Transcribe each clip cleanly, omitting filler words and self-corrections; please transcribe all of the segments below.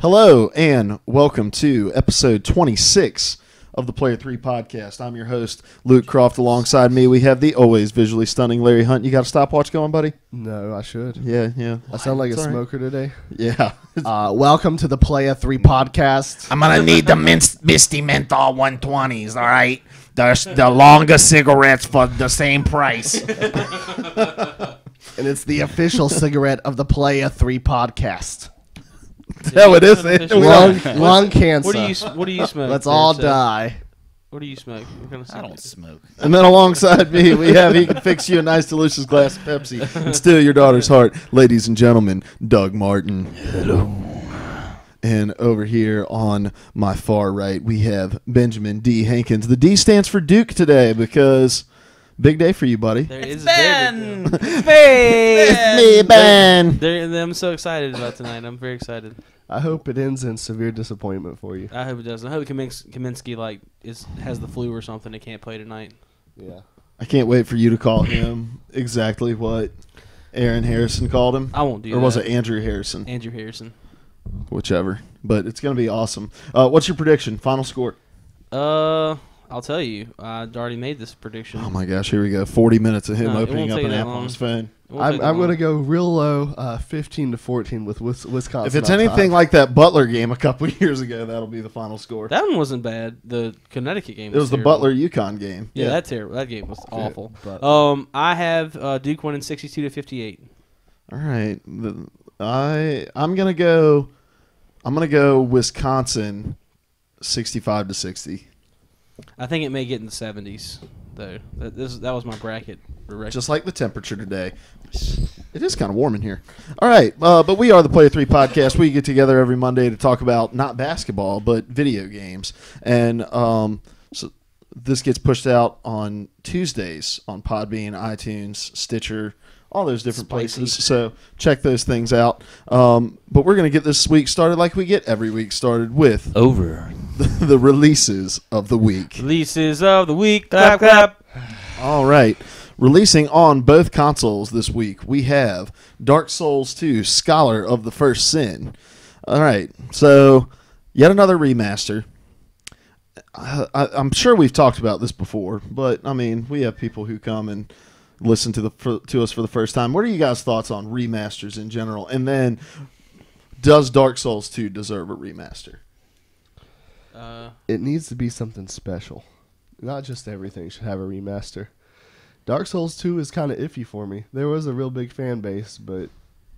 Hello and welcome to episode 26 of the Player 3 podcast. I'm your host, Luke Croft. Alongside me, we have the always visually stunning Larry Hunt. You got a stopwatch going, buddy? No, I should. Yeah. I sound like It's a all right. smoker today. Yeah. Welcome to the Player 3 podcast. I'm gonna need the Misty Menthol 120s, all right? The longer cigarettes for the same price. And it's the official cigarette of the Player 3 podcast. No, it isn't. Lung cancer. What do you smoke? Let's all Seth? die. What do you smoke? What kind of I don't cigarette? smoke. And then alongside me, we have he can fix you a nice, delicious glass of Pepsi and steal your daughter's heart. Ladies and gentlemen, Doug Martin. Hello. And over here on my far right, we have Benjamin D. Hankins. The D stands for Duke today because big day for you, buddy. There is Ben! It's me, Ben. I'm so excited about tonight. I'm very excited. I hope it ends in severe disappointment for you. I hope it does. I hope Kaminsky has the flu or something and can't play tonight. Yeah. I can't wait for you to call him exactly what Aaron Harrison called him. I won't do that. Or was it Andrew Harrison? Andrew Harrison? Whichever. But it's going to be awesome. What's your prediction? Final score? I'll tell you. I already made this prediction. Oh, my gosh. Here we go. 40 minutes of him No, it opening won't up take an that app on long. his phone. I'm going to go real low, 15-14 with Wisconsin. If it's on anything top. like that Butler game a couple years ago, that'll be the final score. That one wasn't bad. The Connecticut game It was the terrible. Butler-UConn game. Yeah, that's terrible. That game was awful. but- I have Duke winning 62-58. All right. I'm gonna go Wisconsin 65-60. I think it may get in the 70s though. That was my bracket. Just like the temperature today. It is kind of warm in here. All right, but we are the Player 3 podcast. We get together every Monday to talk about not basketball, but video games. And so this gets pushed out on Tuesdays on Podbean, iTunes, Stitcher, all those different places. So check those things out. But we're going to get this week started like we get every week started with Over. the releases of the week. Releases of the week. Clap, clap. All right. Releasing on both consoles this week, we have Dark Souls 2, Scholar of the First Sin. All right. So, yet another remaster. I'm sure we've talked about this before, but, I mean, we have people who come and listen to us for the first time. What are you guys' thoughts on remasters in general? And then, does Dark Souls 2 deserve a remaster? It needs to be something special. Not just everything should have a remaster. Dark Souls 2 is kind of iffy for me. There was a real big fan base, but,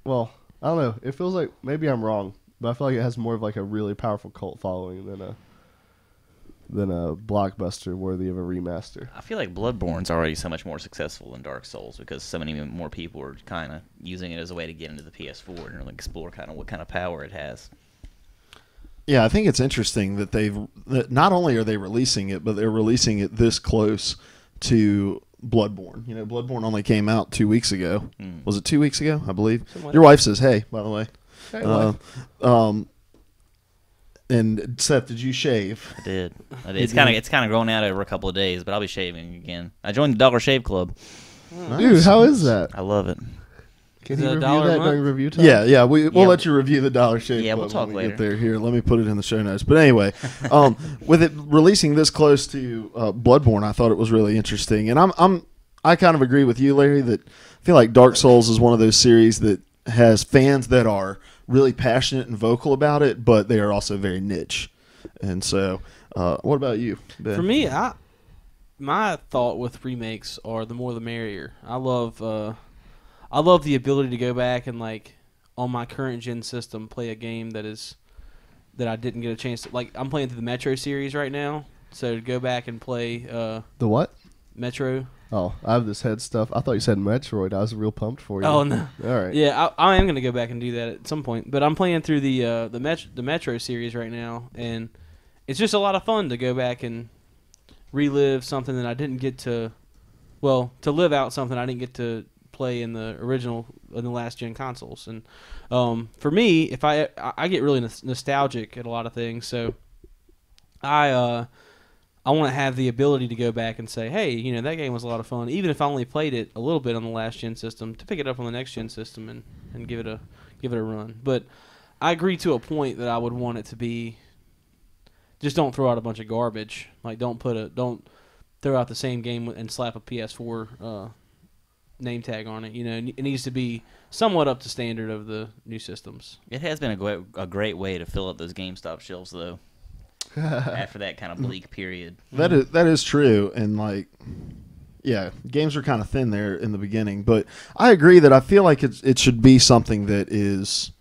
well, I don't know. It feels like, maybe I'm wrong, but I feel like it has more of like a really powerful cult following than a blockbuster worthy of a remaster. I feel like Bloodborne's already so much more successful than Dark Souls because so many more people are kind of using it as a way to get into the PS4 and really explore kind of what kind of power it has. Yeah, I think it's interesting that not only are they releasing it, but they're releasing it this close to Bloodborne. You know, Bloodborne only came out 2 weeks ago. Was it 2 weeks ago? I believe. Your wife says, "Hey," by the way. Hey, wife. And Seth, did you shave? I did. It's kind of growing out over a couple of days, but I'll be shaving again. I joined the Dollar Shave Club. Dude, how is that? I love it. Can Is you it review $1 a that month? during review time? Yeah. We'll Yeah. let you review the Dollar Shave Yeah, Club we'll talk when we later. get there. Here, let me put it in the show notes. But anyway, with it releasing this close to Bloodborne, I thought it was really interesting, and I kind of agree with you, Larry, that I feel like Dark Souls is one of those series that has fans that are really passionate and vocal about it, but they are also very niche. And so, what about you, Ben? For me, my thought with remakes are the more the merrier. I love the ability to go back and like on my current gen system play a game that I didn't get a chance to. Like I'm playing through the Metro series right now, so to go back and play The what? Metro. Oh, I have this head stuff. I thought you said Metroid. I was real pumped for you. Oh no. All right. Yeah, I am gonna go back and do that at some point. But I'm playing through the Metro series right now, and it's just a lot of fun to go back and relive something that I didn't get to. Well, to live out something I didn't get to play in the last gen consoles. And for me, if I get really nostalgic at a lot of things, so I want to have the ability to go back and say, hey, you know, that game was a lot of fun, even if I only played it a little bit on the last gen system, to pick it up on the next gen system and give it a run. But I agree to a point that I would want it to be. Just don't throw out a bunch of garbage. Like don't throw out the same game and slap a PS4 name tag on it. You know, it needs to be somewhat up to standard of the new systems. It has been a great way to fill up those GameStop shelves, though. After that kind of bleak period. That is true, and like, yeah, games are kind of thin there in the beginning. But I agree that I feel like it should be something that is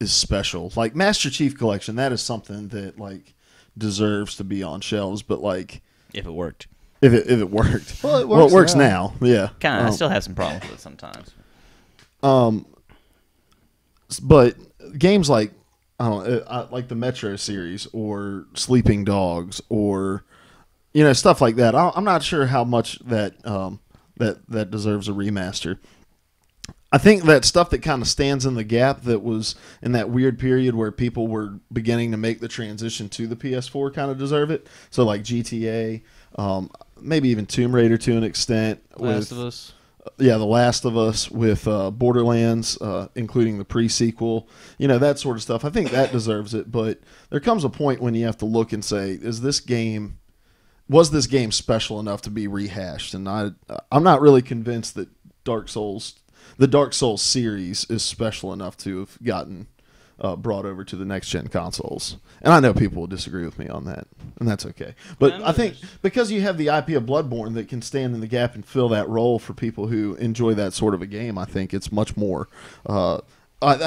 special. Like Master Chief Collection, that is something that like deserves to be on shelves. But like, if it worked. If it worked. Well, it works now. Yeah. Kind of. I still have some problems with it sometimes. But games like like the Metro series or Sleeping Dogs or stuff like that. I'm not sure how much that deserves a remaster. I think that stuff that kind of stands in the gap that was in that weird period where people were beginning to make the transition to the PS4 kind of deserve it. So like GTA, maybe even Tomb Raider to an extent. Last of Us. Yeah, The Last of Us with Borderlands, including the pre-sequel. That sort of stuff. I think that deserves it. But there comes a point when you have to look and say, was this game special enough to be rehashed? And I'm not really convinced that the Dark Souls series is special enough to have gotten brought over to the next-gen consoles. And I know people will disagree with me on that, and that's okay. But I think because you have the IP of Bloodborne that can stand in the gap and fill that role for people who enjoy that sort of a game, I think it's much more... I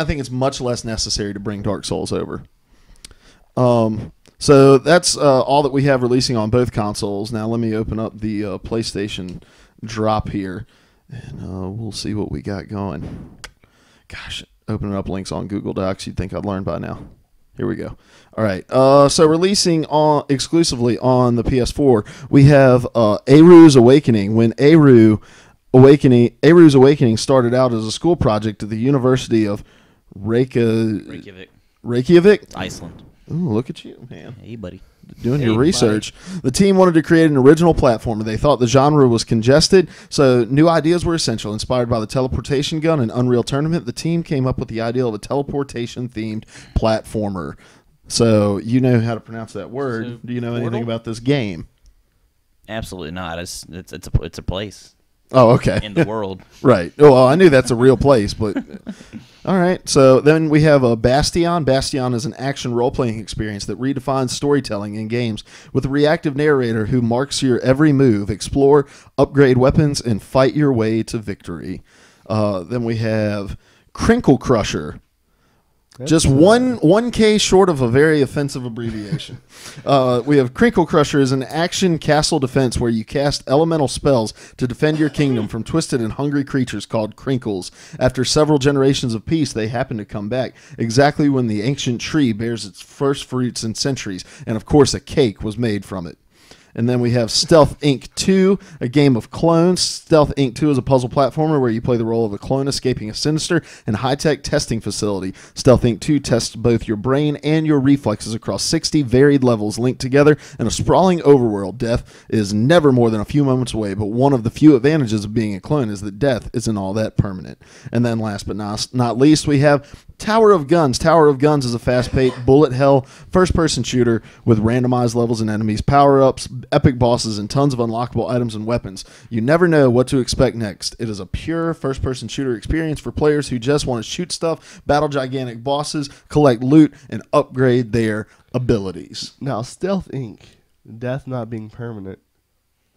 think it's much less necessary to bring Dark Souls over. So that's all that we have releasing on both consoles. Now let me open up the PlayStation drop here, and we'll see what we got going. Gosh, opening up links on Google Docs, you'd think I'd learn by now. Here we go. All right. So releasing exclusively on the PS4, we have Aru's Awakening. When Aru's Awakening started out as a school project at the University of Reykjavik, Iceland. Ooh, look at you, man. Hey, buddy. Doing your research. The team wanted to create an original platformer. They thought the genre was congested, so new ideas were essential. Inspired by the teleportation gun and Unreal Tournament, the team came up with the idea of a teleportation-themed platformer. So you know how to pronounce that word. So, do you know Portal? anything about this game? Absolutely not. It's a place. Oh, okay. In the world. Right. Well, I knew that's a real place, but... All right. So then we have Bastion. Bastion is an action role-playing experience that redefines storytelling in games with a reactive narrator who marks your every move. Explore, upgrade weapons, and fight your way to victory. Then we have Crinkle Crusher. Just 1K short of a very offensive abbreviation. We have Crinkle Crusher is an action castle defense where you cast elemental spells to defend your kingdom from twisted and hungry creatures called Crinkles. After several generations of peace, they happen to come back, exactly when the ancient tree bears its first fruits in centuries, and of course a cake was made from it. And then we have Stealth Inc. 2, a game of clones. Stealth Inc. 2 is a puzzle platformer where you play the role of a clone escaping a sinister and high-tech testing facility. Stealth Inc. 2 tests both your brain and your reflexes across 60 varied levels linked together in a sprawling overworld. Death is never more than a few moments away, but one of the few advantages of being a clone is that death isn't all that permanent. And then last but not least, we have Tower of Guns. Tower of Guns is a fast-paced, bullet-hell, first-person shooter with randomized levels and enemies, power-ups, epic bosses, and tons of unlockable items and weapons. You never know what to expect next. It is a pure first-person shooter experience for players who just want to shoot stuff, battle gigantic bosses, collect loot, and upgrade their abilities. Now, Stealth Inc., death not being permanent,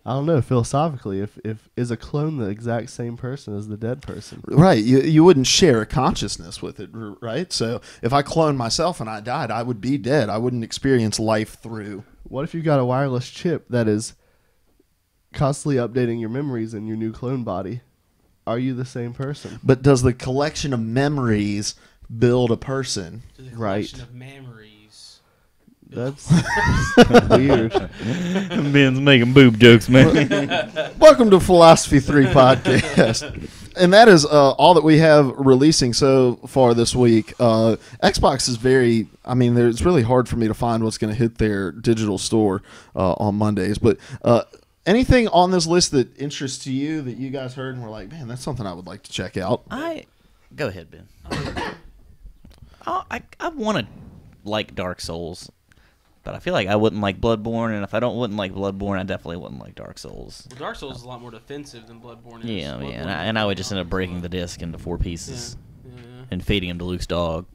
I don't know, philosophically, if is a clone the exact same person as the dead person? Right. You wouldn't share a consciousness with it, right? So if I cloned myself and I died, I would be dead. I wouldn't experience life through. What if you got a wireless chip that is constantly updating your memories in your new clone body? Are you the same person? But does the collection of memories build a person? Right. Of memories. That's weird. Ben's making boob jokes, man. Welcome to Philosophy 3 Podcast. And that is all that we have releasing so far this week. Xbox is it's really hard for me to find what's going to hit their digital store on Mondays. But anything on this list that interests you that you guys heard and were like, man, that's something I would like to check out? Go ahead, Ben. I want to like Dark Souls, but I feel like I wouldn't like Bloodborne, and if I wouldn't like Bloodborne, I definitely wouldn't like Dark Souls. Well, Dark Souls is a lot more defensive than Bloodborne is. Yeah, and I would just end up breaking the disc into 4 pieces and feeding him to Luke's dog.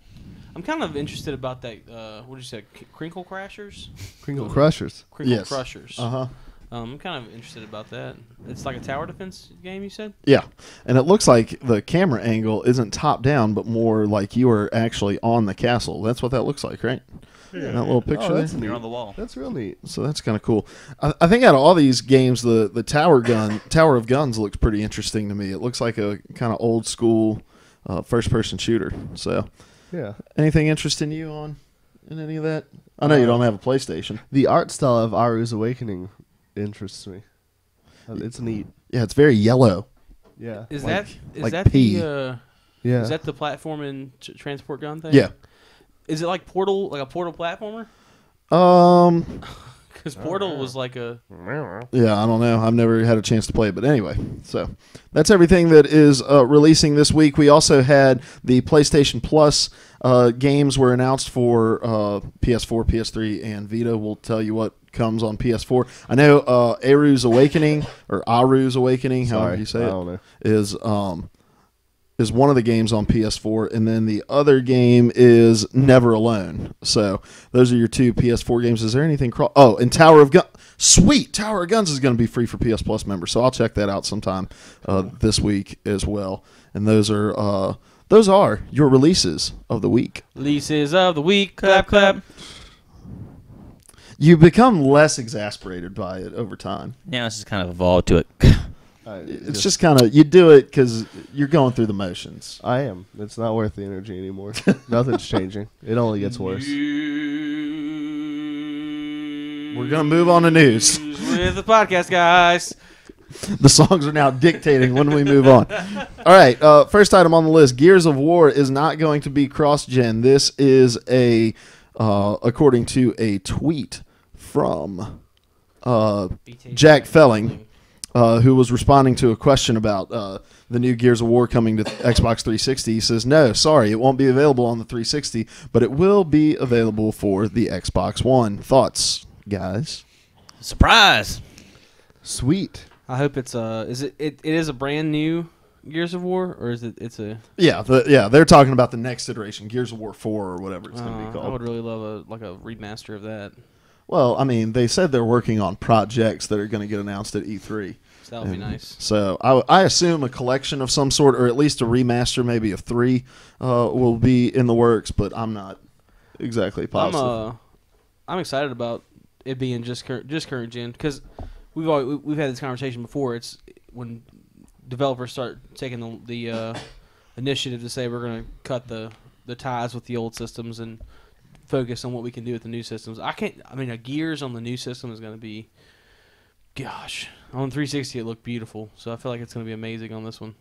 I'm kind of interested about that. What did you say? Crinkle Crashers? Crinkle Crushers. Crinkle Crushers. Uh-huh. I'm kind of interested about that. It's like a tower defense game, you said? Yeah, and it looks like the camera angle isn't top down, but more like you are actually on the castle. That's what that looks like, right? Yeah. That little picture that's there. neat. You're on the wall. That's real neat. So that's kind of cool. I think out of all these games, the Tower of Guns looks pretty interesting to me. It looks like a kind of old school first-person shooter. So, Yeah. anything interesting you in any of that? I know you don't have a PlayStation. The art style of Aru's Awakening interests me. It's neat. Yeah, it's very yellow. Yeah. Is Like that pee. the Yeah. is that the platform and transport gun thing? Yeah. Is it like a Portal platformer? Um. Because Portal was like a. Yeah, I don't know. I've never had a chance to play it, but anyway. So that's everything that is releasing this week. We also had the PlayStation Plus games were announced for PS4, PS3, and Vita. We'll tell you what comes on PS4. I know Aru's Awakening, or Aru's Awakening, however you say it, I don't know. is one of the games on PS4, and then the other game is Never Alone. So those are your 2 PS4 games. Is there anything? And Tower of Guns. Sweet, Tower of Guns is going to be free for PS Plus members, so I'll check that out sometime this week as well. And those are your releases of the week. Releases of the week. Clap, clap. You become less exasperated by it over time. Yeah, it's just kind of evolved to it. It's just kind of, you do it because you're going through the motions. I am. It's not worth the energy anymore. Nothing's changing. It only gets worse. We're going to move on to news. With the podcast, guys. The songs are now dictating when we move on. All right, first item on the list, Gears of War is not going to be cross-gen. This is according to a tweet from Jack Felling, who was responding to a question about the new Gears of War coming to Xbox 360. He says, no, sorry, it won't be available on the 360, but it will be available for the Xbox One. Thoughts, guys? Surprise! Sweet. I hope it's it is a brand new Gears of War, or is it's a Yeah, they're talking about the next iteration, Gears of War 4 or whatever it's going to be called. I would really love a remaster of that. Well, I mean, they said they're working on projects that are going to get announced at E3. So that would be nice. So I assume a collection of some sort, or at least a remaster, maybe of 3, will be in the works. But I'm not exactly positive. I'm excited about it being just current gen, because we've had this conversation before. It's when developers start taking the initiative to say we're going to cut the ties with the old systems and focus on what we can do with the new systems. A Gears on the new system is going to be, gosh, on 360 it looked beautiful. So I feel like it's going to be amazing on this one.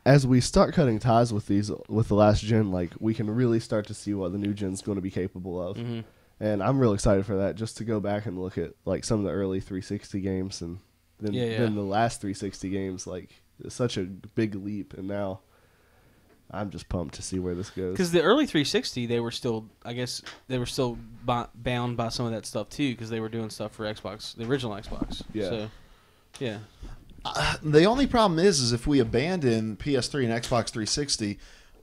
As we start cutting ties with the last gen, like, we can really start to see what the new gen's going to be capable of. Mm-hmm. And I'm really excited for that, just to go back and look at like some of the early 360 games and then the last 360 games. Like, it's such a big leap, and now I'm just pumped to see where this goes. Because the early 360, they were still bound by some of that stuff too, because they were doing stuff for Xbox, the original Xbox. Yeah. So, yeah. The only problem is if we abandon PS3 and Xbox 360,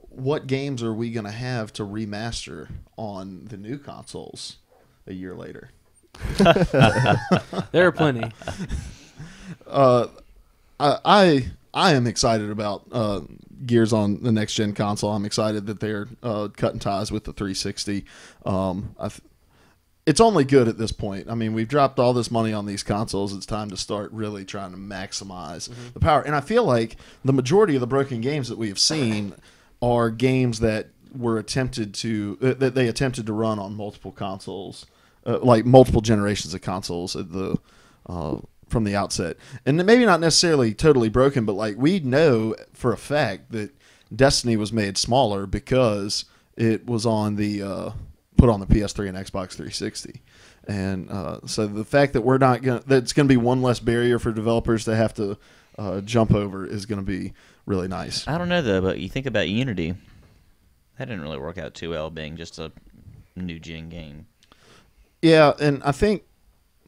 what games are we going to have to remaster on the new consoles a year later? There are plenty. I am excited about Gears on the next gen console. I'm excited that they're cutting ties with the 360. It's only good at this point. I mean, we've dropped all this money on these consoles. It's time to start really trying to maximize the power. And I feel like the majority of the broken games that we have seen are games that were attempted to run on multiple consoles, like multiple generations of consoles at the from the outset. And maybe not necessarily totally broken, but like we know for a fact that Destiny was made smaller because it was on the put on the PS3 and Xbox 360. And so the fact that that's going to be one less barrier for developers to have to jump over is going to be really nice. I don't know, though, but you think about Unity. That didn't really work out too well, being just a new gen game. Yeah, and I think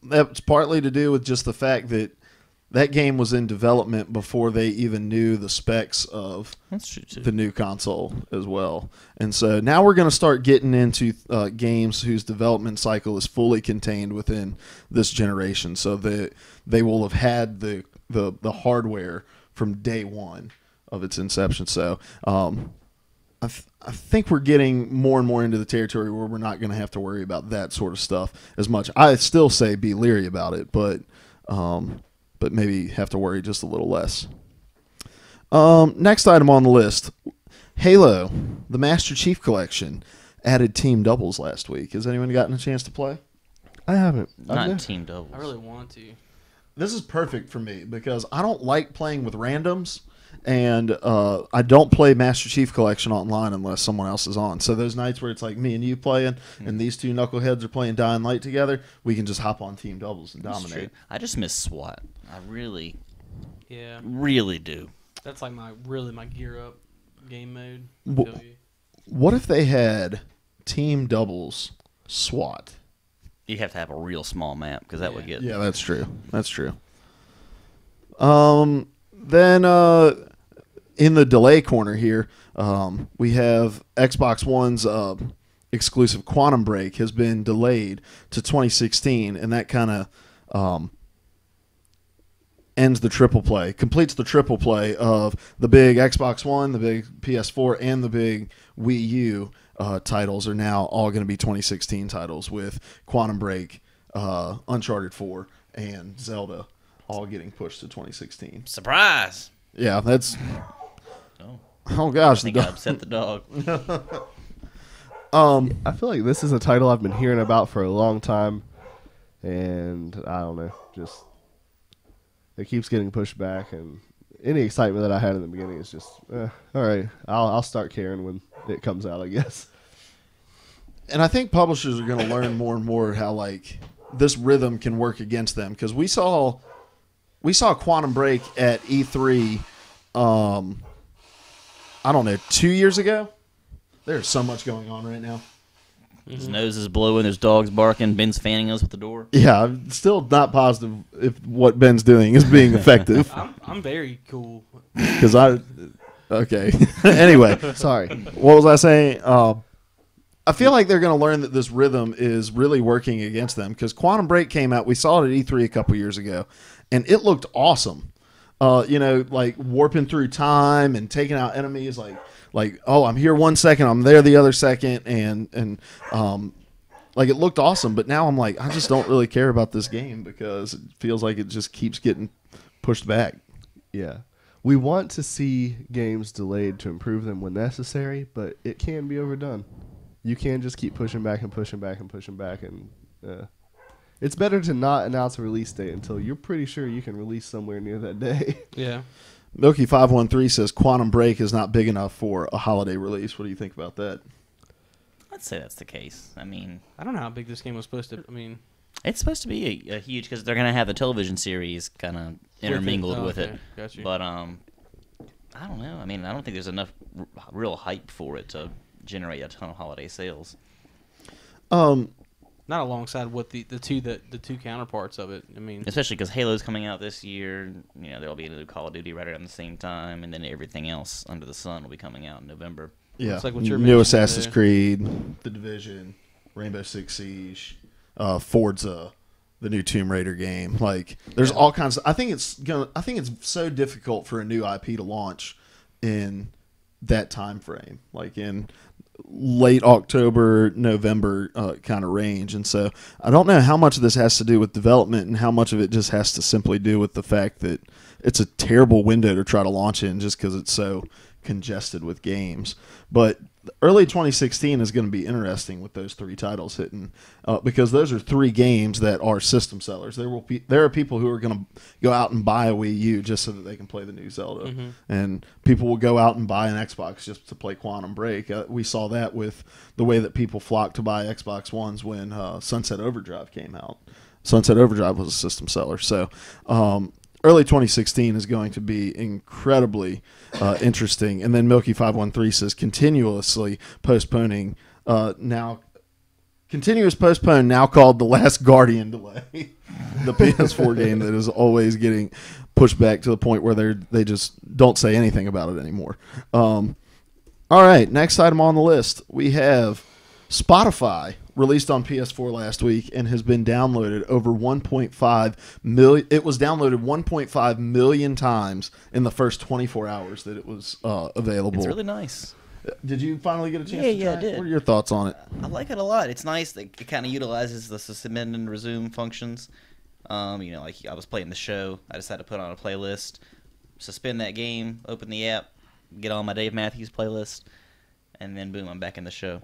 that's partly to do with just the fact that that game was in development before they even knew the specs of the new console as well. And so now we're going to start getting into games whose development cycle is fully contained within this generation, so that they will have had the hardware from day one of its inception. So I think we're getting more and more into the territory where we're not going to have to worry about that sort of stuff as much. I still say be leery about it, but maybe have to worry just a little less. Next item on the list, Halo, the Master Chief Collection, added team doubles last week. Has anyone gotten a chance to play? I haven't. Not team doubles. I really want to. This is perfect for me because I don't like playing with randoms, and I don't play Master Chief Collection online unless someone else is on. So those nights where it's like me and you playing, and these two knuckleheads are playing Dying Light together, we can just hop on team doubles and dominate. I just miss SWAT. I really do. That's like my gear up game mode. What if they had team doubles SWAT? You have to have a real small map because that would get. Yeah, that's true. Then in the delay corner here, we have Xbox One's exclusive Quantum Break has been delayed to 2016, and that kind of ends the triple play, completes the triple play of the big Xbox One, the big PS4, and the big Wii U titles are now all going to be 2016 titles, with Quantum Break, Uncharted 4, and Zelda all getting pushed to 2016. Surprise! Yeah, that's... Oh gosh. I think I upset the dog. I feel like this is a title I've been hearing about for a long time, and I don't know, just it keeps getting pushed back, and any excitement that I had in the beginning is just, all right, I'll start caring when it comes out, I guess. And I think publishers are going to learn more and more how like this rhythm can work against them, because we saw Quantum Break at E3. I don't know, 2 years ago. There's so much going on right now. His nose is blowing. There's dogs barking. Ben's fanning us with the door. Yeah, I'm still not positive if what Ben's doing is being effective. I'm very cool. Because okay. Anyway, sorry. What was I saying? I feel like they're going to learn that this rhythm is really working against them, because Quantum Break came out. We saw it at E3 a couple years ago, and it looked awesome. Like warping through time and taking out enemies. Like, oh, I'm here 1 second, I'm there the other second, and like it looked awesome. But now I'm like, I just don't really care about this game because it feels like it just keeps getting pushed back. Yeah. We want to see games delayed to improve them when necessary, but it can be overdone. You can't just keep pushing back and pushing back and pushing back, and it's better to not announce a release date until you're pretty sure you can release somewhere near that day. Yeah. Milky513 says Quantum Break is not big enough for a holiday release. What do you think about that? I'd say that's the case. I mean, I don't know how big this game was supposed to. I mean, it's supposed to be a huge, because they're gonna have the television series kind of intermingled with it. Gotcha. But I don't know. I mean, I don't think there's enough real hype for it to generate a ton of holiday sales. Not alongside what the two counterparts of it. I mean, especially because Halo's coming out this year. You know, there'll be a new Call of Duty right around the same time, and then everything else under the sun will be coming out in November. Yeah, it's like what you're new Assassin's Creed, The Division, Rainbow Six Siege, Forza, the new Tomb Raider game. Like, there's all kinds. I think it's so difficult for a new IP to launch in that time frame, like in late October, November kind of range. And so I don't know how much of this has to do with development and how much of it just has to simply do with the fact that it's a terrible window to try to launch in just because it's so congested with games. But early 2016 is going to be interesting with those three titles hitting, because those are three games that are system sellers. There are people who are going to go out and buy a Wii U just so that they can play the new Zelda, and people will go out and buy an Xbox just to play Quantum Break. We saw that with the way that people flocked to buy Xbox Ones when Sunset Overdrive came out. Sunset Overdrive was a system seller, so early 2016 is going to be incredibly interesting. And then Milky513 says continuously postponing continuous postpone, now called The Last Guardian delay. The PS4 game that is always getting pushed back to the point where they just don't say anything about it anymore. All right, next item on the list, we have Spotify, released on PS4 last week and has been downloaded over 1.5 million. It was downloaded 1.5 million times in the first 24 hours that it was available. It's really nice. Did you finally get a chance to try Yeah, I it? did. What are your thoughts on it? I like it a lot. It's nice that it kind of utilizes the suspend and resume functions. Like I was playing the show, I decided to put on a playlist, suspend that game, open the app, get on my Dave Matthews playlist, and then boom, I'm back in the show.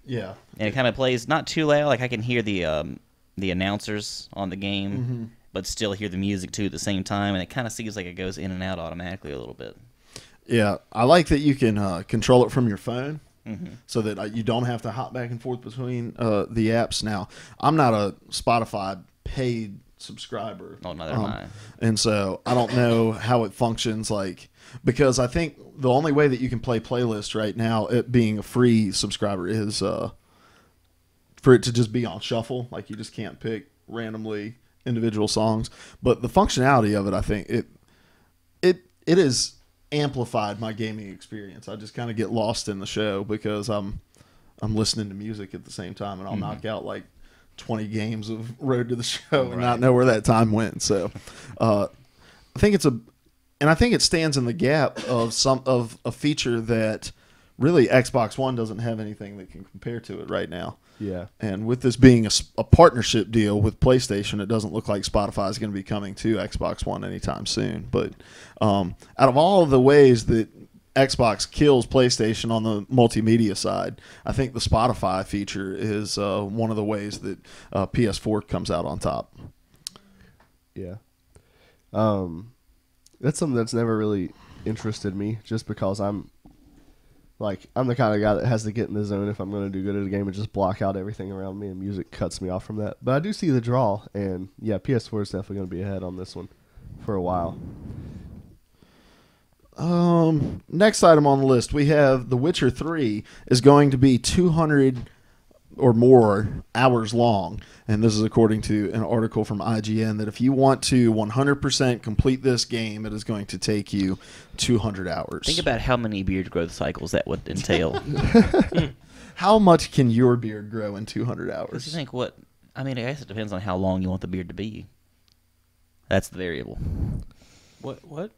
Yeah. And it kind of plays not too loud. Like I can hear the announcers on the game, but still hear the music too at the same time, and it kind of seems like it goes in and out automatically a little bit. Yeah, I like that you can control it from your phone, so that you don't have to hop back and forth between the apps. Now, I'm not a Spotify paid subscriber. Oh, neither am I. And so I don't know how it functions, because I think the only way that you can play playlists right now, it being a free subscriber, is for it to just be on shuffle. Like you just can't pick randomly individual songs. But the functionality of it, I think it is amplified my gaming experience. I just kind of get lost in the show because I'm listening to music at the same time, and I'll knock out like 20 games of Road to the Show and not know where that time went. So I think I think it stands in the gap of a feature that really Xbox One doesn't have anything that can compare to it right now. Yeah. And with this being a partnership deal with PlayStation, it doesn't look like Spotify is going to be coming to Xbox One anytime soon. But out of all of the ways that Xbox kills PlayStation on the multimedia side, I think the Spotify feature is one of the ways that PS4 comes out on top. Yeah. That's something that's never really interested me, just because I'm the kind of guy that has to get in the zone if I'm going to do good at a game and just block out everything around me, and music cuts me off from that. But I do see the draw, and yeah, PS4 is definitely going to be ahead on this one for a while. Next item on the list, we have The Witcher 3 is going to be 200 or more hours long, and this is according to an article from IGN that if you want to 100% complete this game, it is going to take you 200 hours. Think about how many beard growth cycles that would entail. How much can your beard grow in 200 hours? Because you think I guess it depends on how long you want the beard to be. That's the variable. What?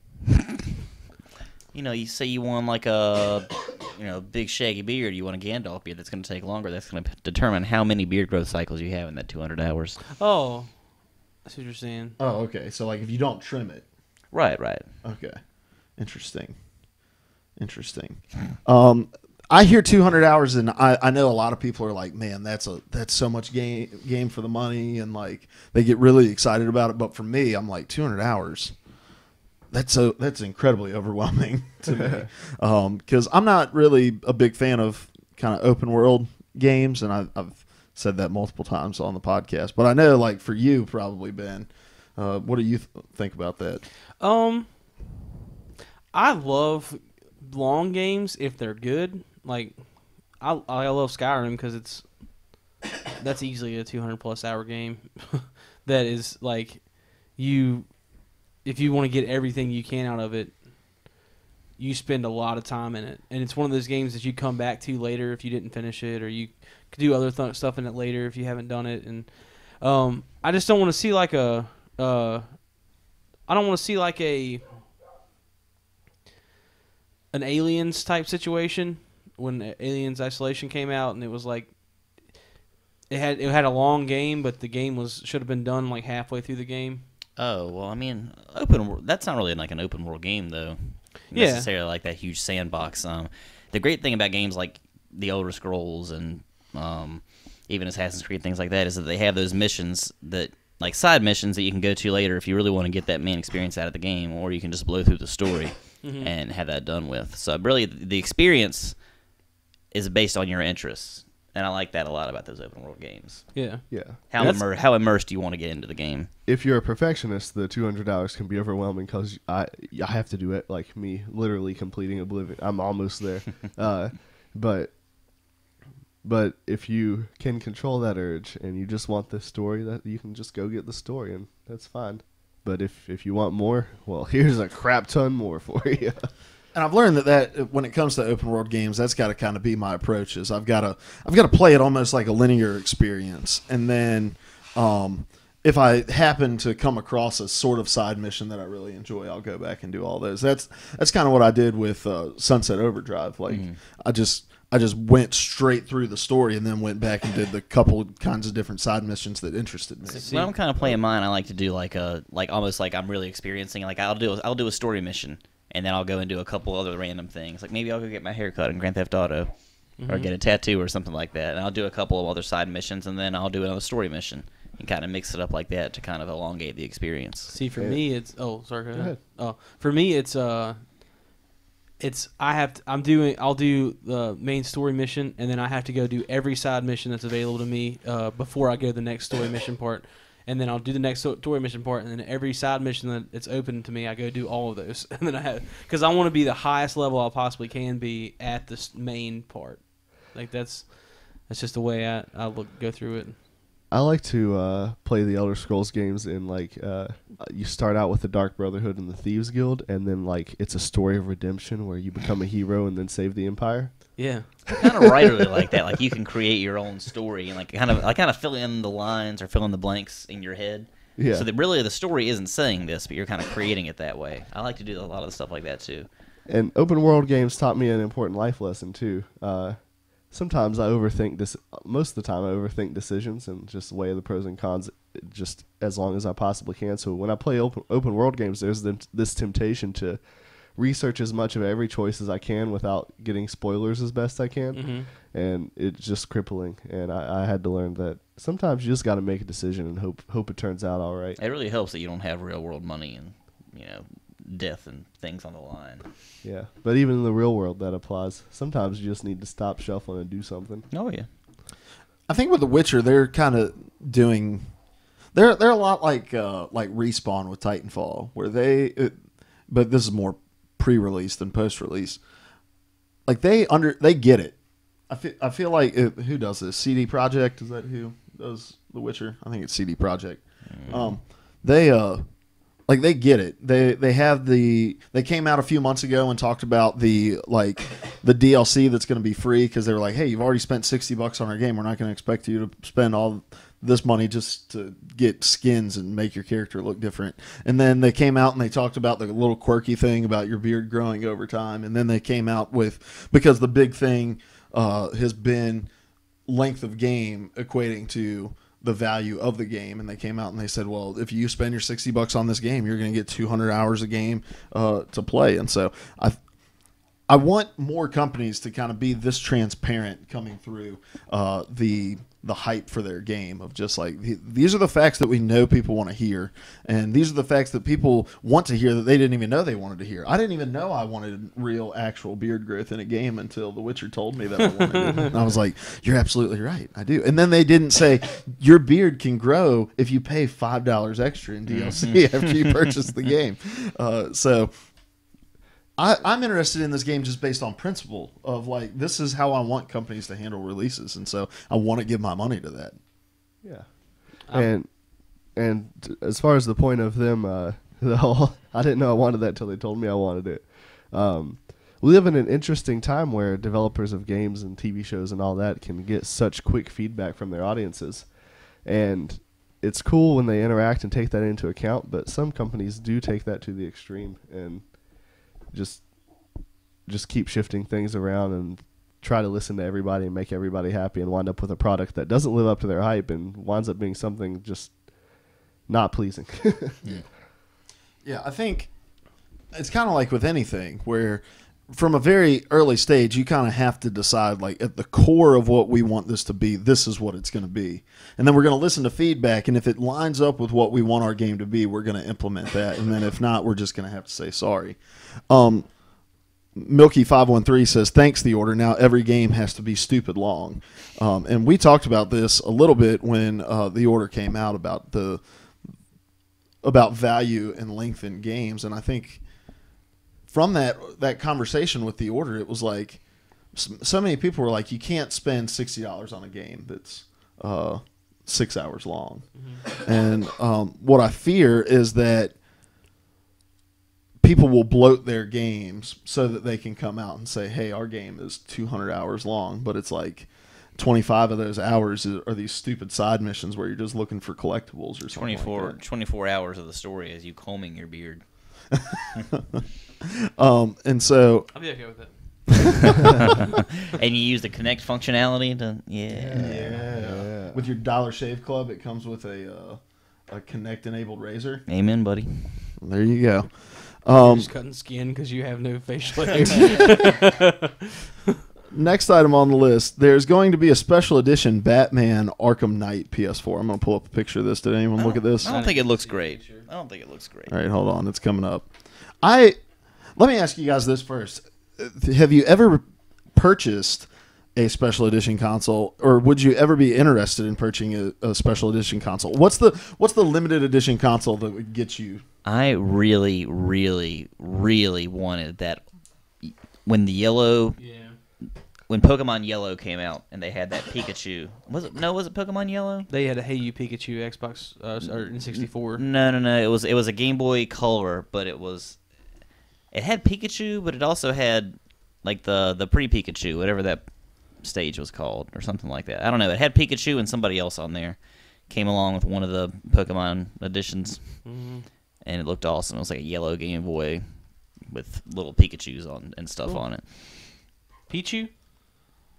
You say you want like a big shaggy beard, you want a Gandalf beard that's going to take longer. That's going to determine how many beard growth cycles you have in that 200 hours. Oh, that's what you're saying. Oh, okay. So like if you don't trim it. Right. Okay. Interesting. I hear 200 hours, and I know a lot of people are like, man, that's so much game for the money, and like they get really excited about it. But for me, I'm like 200 hours. That's incredibly overwhelming to me, because I'm not really a big fan of kind of open world games, and I've said that multiple times on the podcast. But I know, like for you, probably Ben, what do you think about that? I love long games if they're good. Like I love Skyrim because that's easily a 200+ hour game. That is like if you want to get everything you can out of it, you spend a lot of time in it. And it's one of those games that you come back to later if you didn't finish it, or you could do other stuff in it later if you haven't done it. And I just don't want to see like an Aliens type situation when Aliens Isolation came out, and it was like it had a long game, but the game should have been done like halfway through the game. Oh, well, that's not really like an open world game, though. Yeah. Necessarily like that huge sandbox. The great thing about games like the Elder Scrolls and even Assassin's Creed, things like that, is that they have those missions like side missions that you can go to later if you really want to get that main experience out of the game, or you can just blow through the story and have that done with. So really, the experience is based on your interests. And I like that a lot about those open world games. Yeah. Yeah. How immersed do you want to get into the game? If you're a perfectionist, the $200 can be overwhelming because I have to do it like me, literally completing Oblivion. I'm almost there. But if you can control that urge and you just want this story, that you can just go get the story, and that's fine. But if you want more, well, here's a crap ton more for you. And I've learned that when it comes to open world games, that's got to kind of be my approach. Is I've got to play it almost like a linear experience, and then if I happen to come across a sort of side mission that I really enjoy, I'll go back and do all those. That's kind of what I did with Sunset Overdrive. Like I just went straight through the story and then went back and did the couple kinds of different side missions that interested me. When I'm kind of playing mine, I like to do like almost like I'm really experiencing. Like I'll do a story mission. And then I'll go and do a couple other random things. Like maybe I'll go get my hair cut in Grand Theft Auto. Or get a tattoo or something like that. And I'll do a couple of other side missions, and then I'll do another story mission. And kind of mix it up like that to kind of elongate the experience. See, for me, it's... Oh, sorry, go ahead. Oh, for me, I'll do the main story mission, and then I have to go do every side mission that's available to me before I go to the next story mission part. And then I'll do the next story mission part, and then every side mission that's open to me, I go do all of those. And then because I want to be the highest level I possibly can be at the main part. Like that's just the way I go through it. I like to play the Elder Scrolls games in like you start out with the Dark Brotherhood and the Thieves Guild, and then like it's a story of redemption where you become a hero and then save the Empire. Yeah, I kind of writerly like that. Like you can create your own story and like kind of fill in the lines or fill in the blanks in your head. Yeah. So that really the story isn't saying this, but you're kind of creating it that way. I like to do a lot of stuff like that too. And open world games taught me an important life lesson too. Sometimes I overthink this. Most of the time, I overthink decisions and just weigh the pros and cons just as long as I possibly can. So when I play open world games, there's this temptation to research as much of every choice as I can without getting spoilers as best I can, and it's just crippling. And I had to learn that sometimes you just got to make a decision and hope it turns out all right. It really helps that you don't have real world money and death and things on the line. Yeah, but even in the real world, that applies. Sometimes you just need to stop shuffling and do something. Oh yeah. I think with The Witcher, they're kind of doing. They're a lot like Respawn with Titanfall, where but this is more pre-release than post-release. Like they get it. I feel like who does this? CD Projekt, is that who does The Witcher? I think it's CD Projekt. They get it. They came out a few months ago and talked about the DLC that's going to be free, because they were like, hey, you've already spent $60 on our game. We're not going to expect you to spend all this money just to get skins and make your character look different. And then they came out and they talked about the little quirky thing about your beard growing over time. And then they came out with, because the big thing has been length of game equating to the value of the game, and they came out and they said, well, if you spend your $60 on this game, you're going to get 200 hours a game to play. And so I want more companies to kind of be this transparent coming through the hype for their game, of just like, these are the facts that we know people want to hear, and these are the facts that people want to hear that they didn't even know they wanted to hear. I didn't even know I wanted real actual beard growth in a game until The Witcher told me that I wanted it. And I was like, you're absolutely right, I do. And then they didn't say your beard can grow if you pay $5 extra in DLC after you purchase the game. So I'm interested in this game just based on principle of like, this is how I want companies to handle releases, and so I want to give my money to that. Yeah, and as far as the point of them, the whole, I didn't know I wanted that till they told me I wanted it. We live in an interesting time where developers of games and TV shows and all that can get such quick feedback from their audiences, and it's cool when they interact and take that into account. But some companies do take that to the extreme and just keep shifting things around and try to listen to everybody and make everybody happy, and wind up with a product that doesn't live up to their hype and winds up being something just not pleasing. Yeah, I think it's kind of like with anything, where from a very early stage, you kind of have to decide, like, at the core of what we want this to be, this is what it's going to be. And then we're going to listen to feedback, and if it lines up with what we want our game to be, we're going to implement that. And then if not, we're just going to have to say sorry. Milky513 says, thanks, the order. Now every game has to be stupid long. And we talked about this a little bit when the order came out about value and length in games. And I think from that conversation with the order, it was like so many people were like, you can't spend $60 on a game that's 6 hours long. Mm-hmm. And what I fear is that people will bloat their games so that they can come out and say, hey, our game is 200 hours long, but it's like 25 of those hours are these stupid side missions where you're just looking for collectibles or something 24 hours of the story as you combing your beard. And so I'll be okay with it. And you use the connect functionality to yeah. With your Dollar Shave Club, it comes with a connect enabled razor. Amen, buddy. There you go. You're just cutting skin because you have no facial hair. Next item on the list, there's going to be a special edition Batman Arkham Knight PS4. I'm going to pull up a picture of this. Did anyone look at this? I don't think it looks great. All right, hold on. It's coming up. Let me ask you guys this first. Have you ever purchased a special edition console, or would you ever be interested in purchasing a special edition console? What's the limited edition console that would get you? I really, really, really wanted that when when Pokemon Yellow came out and they had that Pikachu. Was it Pokemon Yellow? They had a Hey You Pikachu Xbox or N64. No. It was a Game Boy Color, but it had Pikachu, but it also had like the pre-Pikachu, whatever that stage was called, or something like that. I don't know. It had Pikachu and somebody else on there. Came along with one of the Pokemon editions, and it looked awesome. It was like a yellow Game Boy with little Pikachus on and stuff on it. Pichu?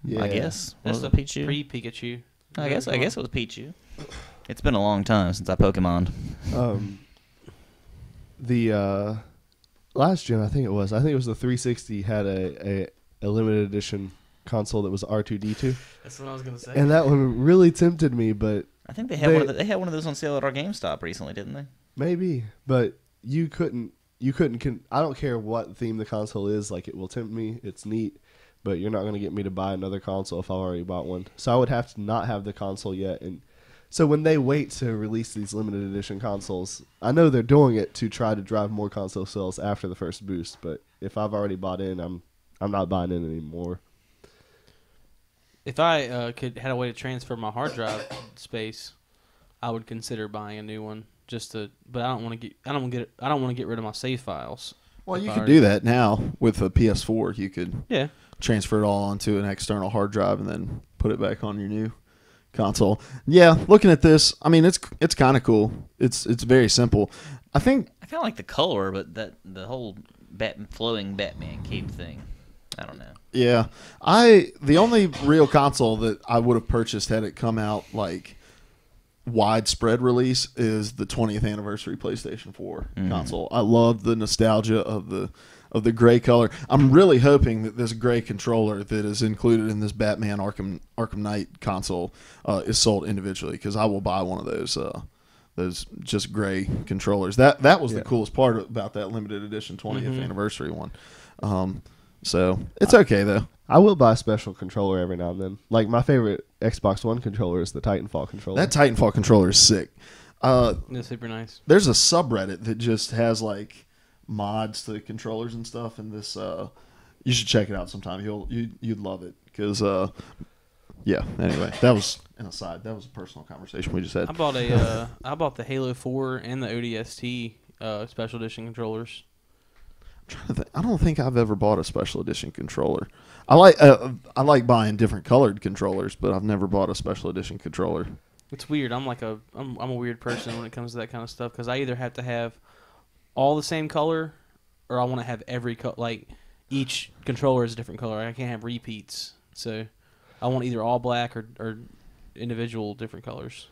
Yeah. I guess. That's Was the it Pichu? Pre-Pikachu. I guess it was Pichu. It's been a long time since I Pokemoned. The last gen, I think it was the 360 had a limited edition console that was R2D2. That's what I was gonna say. And that one really tempted me, but I think they had one of those on sale at our GameStop recently, didn't they? maybe. But you couldn't. I don't care what theme the console is. Like, it will tempt me. It's neat. But you're not going to get me to buy another console if I already bought one. So I would have to not have the console yet. And so when they wait to release these limited edition consoles, I know they're doing it to try to drive more console sales after the first boost. But if I've already bought in, I'm not buying in anymore. If I had a way to transfer my hard drive space, I would consider buying a new one. But I don't want to get rid of my save files. Well, you could do that now with a PS4. You could transfer it all onto an external hard drive and then put it back on your new console. Yeah, looking at this, I mean, it's kind of cool. It's very simple. I kind of like the color, but the whole flowing Batman cape thing, I don't know. Yeah, the only real console that I would have purchased had it come out like widespread release is the 20th anniversary PlayStation 4 console. I love the nostalgia of the gray color. I'm really hoping that this gray controller that is included in this Batman Arkham Knight console is sold individually, because I will buy one of those just gray controllers. That was the coolest part about that limited edition 20th anniversary one. So it's okay though. I will buy a special controller every now and then. Like, my favorite Xbox One controller is the Titanfall controller. That Titanfall controller is sick. It's super nice. There's a subreddit that just has like mods to controllers and stuff, and this you should check it out sometime. You'd love it, because anyway, that was an aside. That was a personal conversation we just had. I bought the Halo 4 and the ODST special edition controllers. I don't think I've ever bought a special edition controller. I like buying different colored controllers, but I've never bought a special edition controller. It's weird. I'm a weird person when it comes to that kind of stuff, because I either have to have all the same color, or I want to have every color. Like, each controller is a different color. I can't have repeats. So I want either all black or individual different colors.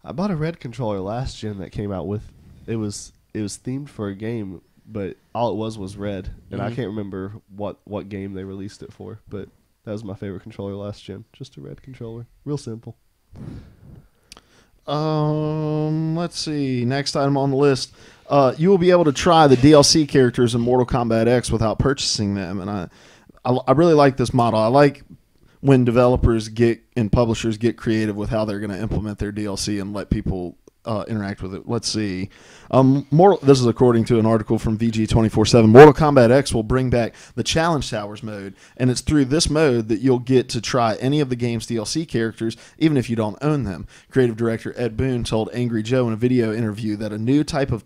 I bought a red controller last gen that came out with it was themed for a game, but all it was red, and I can't remember what game they released it for, but that was my favorite controller last gen. Just a red controller. Real simple. Let's see. Next item on the list. you will be able to try the DLC characters in Mortal Kombat X without purchasing them, and I really like this model. I like when developers and publishers get creative with how they're going to implement their DLC and let people interact with it. Let's see. This is according to an article from VG247. Mortal Kombat X will bring back the Challenge Towers mode, and it's through this mode that you'll get to try any of the game's DLC characters, even if you don't own them. Creative director Ed Boon told Angry Joe in a video interview that a new type of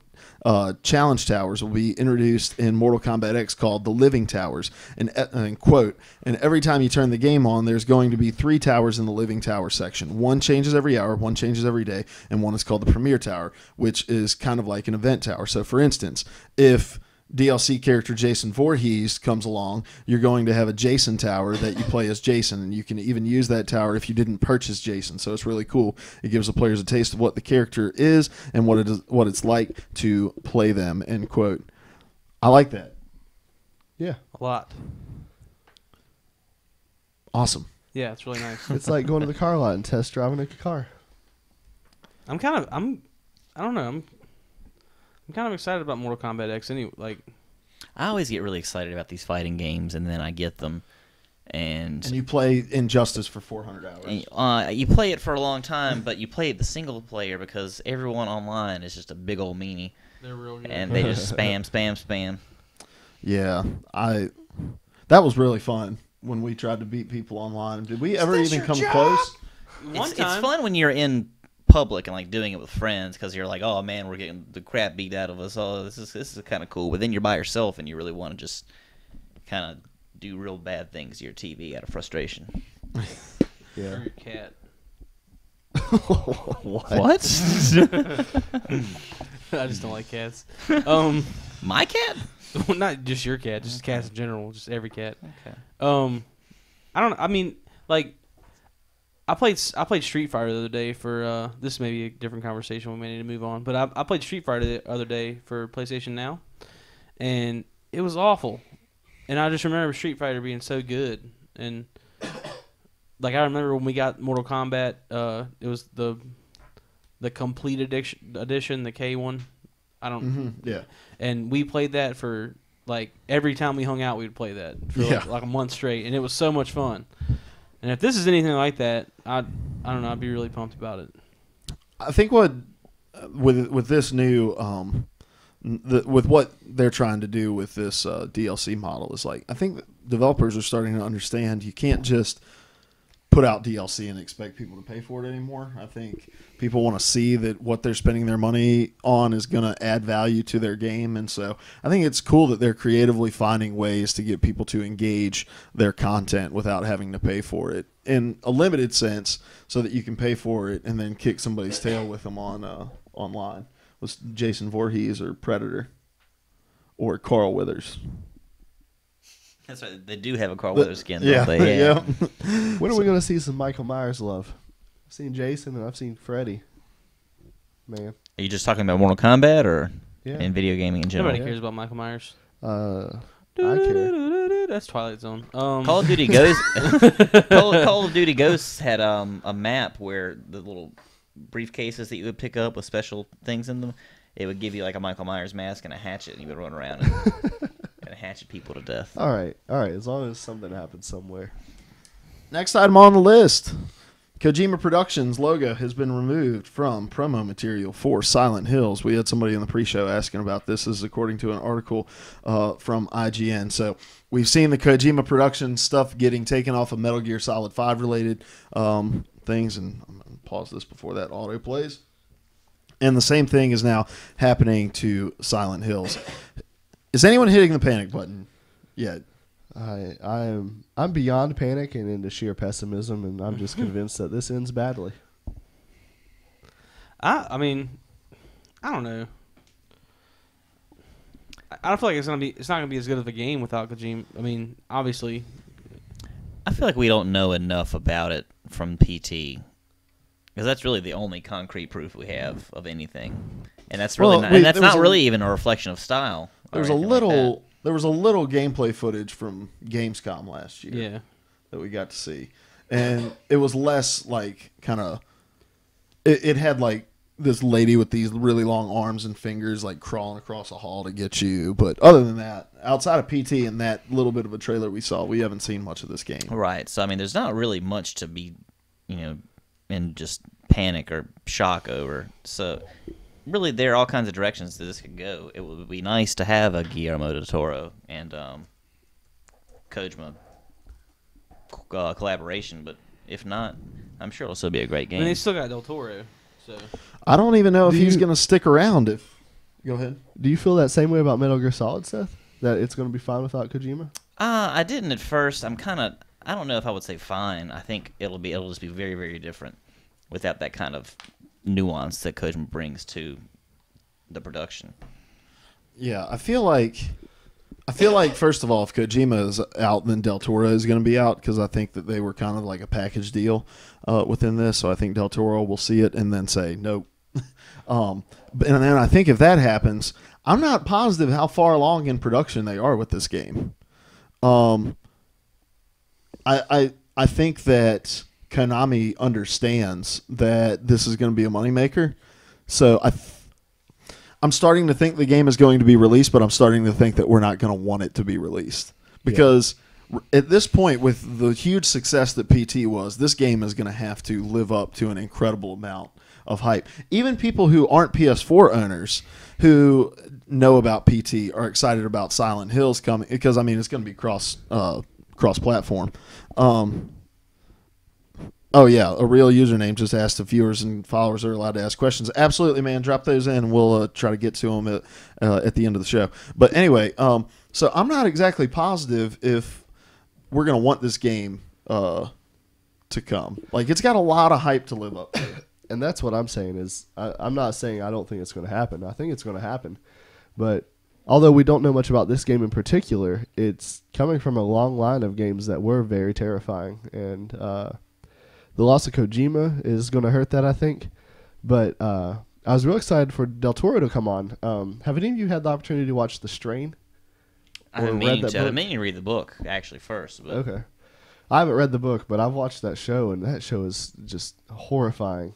challenge towers will be introduced in Mortal Kombat X called the Living Towers. And quote, and every time you turn the game on, there's going to be 3 towers in the Living Tower section. One changes every hour, one changes every day, and one is called the Premier Tower, which is kind of like an event tower. So for instance, if DLC character Jason Voorhees comes along, you're going to have a Jason tower that you play as Jason, and you can even use that tower if you didn't purchase Jason. So it's really cool. It gives the players a taste of what the character is and what it's like to play them. End quote. I like that. Yeah, a lot. Awesome. Yeah, it's really nice. It's like going to the car lot and test driving a car. I don't know. I'm kind of excited about Mortal Kombat X. I always get really excited about these fighting games, and then I get them, and you play Injustice for 400 hours. And, you play it for a long time, but you play the single player because everyone online is just a big old meanie. They're real good. And they just spam. Yeah, that was really fun when we tried to beat people online. Did we ever even come close? It's fun when you're in public and like doing it with friends because you're like, oh man, we're getting the crap beat out of us. Oh, this is kind of cool. But then you're by yourself and you really want to just kind of do real bad things to your TV out of frustration. Yeah. Or your cat. What? I just don't like cats. My cat? Well, not just your cat, just cats in general, just every cat. Okay. I don't. I mean, like, I played Street Fighter the other day for this may be a different conversation. We may need to move on, but I played Street Fighter the other day for PlayStation Now, and it was awful. And I just remember Street Fighter being so good, and like I remember when we got Mortal Kombat, it was the complete edition, the K one. I don't. Yeah. And we played that for like every time we hung out, we would play that for like a month straight, and it was so much fun. And if this is anything like that, I don't know, I'd be really pumped about it. I think with this new with what they're trying to do with this DLC model is like, I think that developers are starting to understand you can't just put out DLC and expect people to pay for it anymore. I think people want to see that what they're spending their money on is going to add value to their game, and so I think it's cool that they're creatively finding ways to get people to engage their content without having to pay for it in a limited sense, so that you can pay for it and then kick somebody's tail with them on online. Was Jason Voorhees or Predator or Carl Withers? That's right. They do have a Carl Weathers skin, yeah, don't they? Yeah. When are we going to see some Michael Myers love? I've seen Jason and I've seen Freddy. Man. Are you just talking about Mortal Kombat or Yeah. in video gaming in general? Nobody cares about Michael Myers. I care. That's Twilight Zone. Call of Duty Ghosts. Call of Duty Ghosts had a map where the little briefcases that you would pick up with special things in them, it would give you like a Michael Myers mask and a hatchet, and you would run around and hatchet people to death. All right. As long as something happens somewhere. Next item on the list. Kojima Productions logo has been removed from promo material for Silent Hills. We had somebody in the pre-show asking about this. This is according to an article from IGN. So we've seen the Kojima Productions stuff getting taken off of Metal Gear Solid 5 related things. And I'm going to pause this before that auto plays. And the same thing is now happening to Silent Hills. Is anyone hitting the panic button yet? I'm beyond panic and into sheer pessimism, and I'm just convinced that this ends badly. I mean, I don't know. I don't feel like it's not gonna be as good of a game without Kojima. I mean, obviously. I feel like we don't know enough about it from PT, because that's really the only concrete proof we have of anything, and that's really not really even a reflection of style. There was a little gameplay footage from Gamescom last year that we got to see. And it was less like kind of... It had like this lady with these really long arms and fingers like crawling across a hall to get you. But other than that, outside of PT and that little bit of a trailer we saw, we haven't seen much of this game. Right. So I mean, there's not really much to be, in just panic or shock over. So really, there are all kinds of directions that this could go. It would be nice to have a Guillermo del Toro and Kojima collaboration, but if not, I'm sure it'll still be a great game. I mean, they still got Del Toro, so I don't even know if he's going to stick around. Go ahead. Do you feel that same way about Metal Gear Solid, Seth? That it's going to be fine without Kojima? I didn't at first. I don't know if I would say fine. I think it'll just be very, very different without that kind of nuance that Kojima brings to the production. Yeah, I feel like first of all, if Kojima is out, then Del Toro is going to be out, because I think that they were kind of like a package deal within this. So I think Del Toro will see it and then say nope. And then I think if that happens, I'm not positive how far along in production they are with this game. I think that Konami understands that this is going to be a moneymaker. So I'm starting to think the game is going to be released, but I'm starting to think that we're not going to want it to be released. Because at this point, with the huge success that PT was, this game is going to have to live up to an incredible amount of hype. Even people who aren't PS4 owners who know about PT are excited about Silent Hills coming, because, I mean, it's going to be cross-platform. Oh, yeah, a real username just asked if viewers and followers are allowed to ask questions. Absolutely, man. Drop those in, and we'll try to get to them at the end of the show. But anyway, so I'm not exactly positive if we're going to want this game to come. Like, it's got a lot of hype to live up to. And that's what I'm saying is I'm not saying I don't think it's going to happen. I think it's going to happen. But although we don't know much about this game in particular, it's coming from a long line of games that were very terrifying. And the loss of Kojima is going to hurt that, I think. But I was real excited for Del Toro to come on. Have any of you had the opportunity to watch The Strain? I've been meaning to read the book, actually, first. But. Okay. I haven't read the book, but I've watched that show, and that show is just horrifying.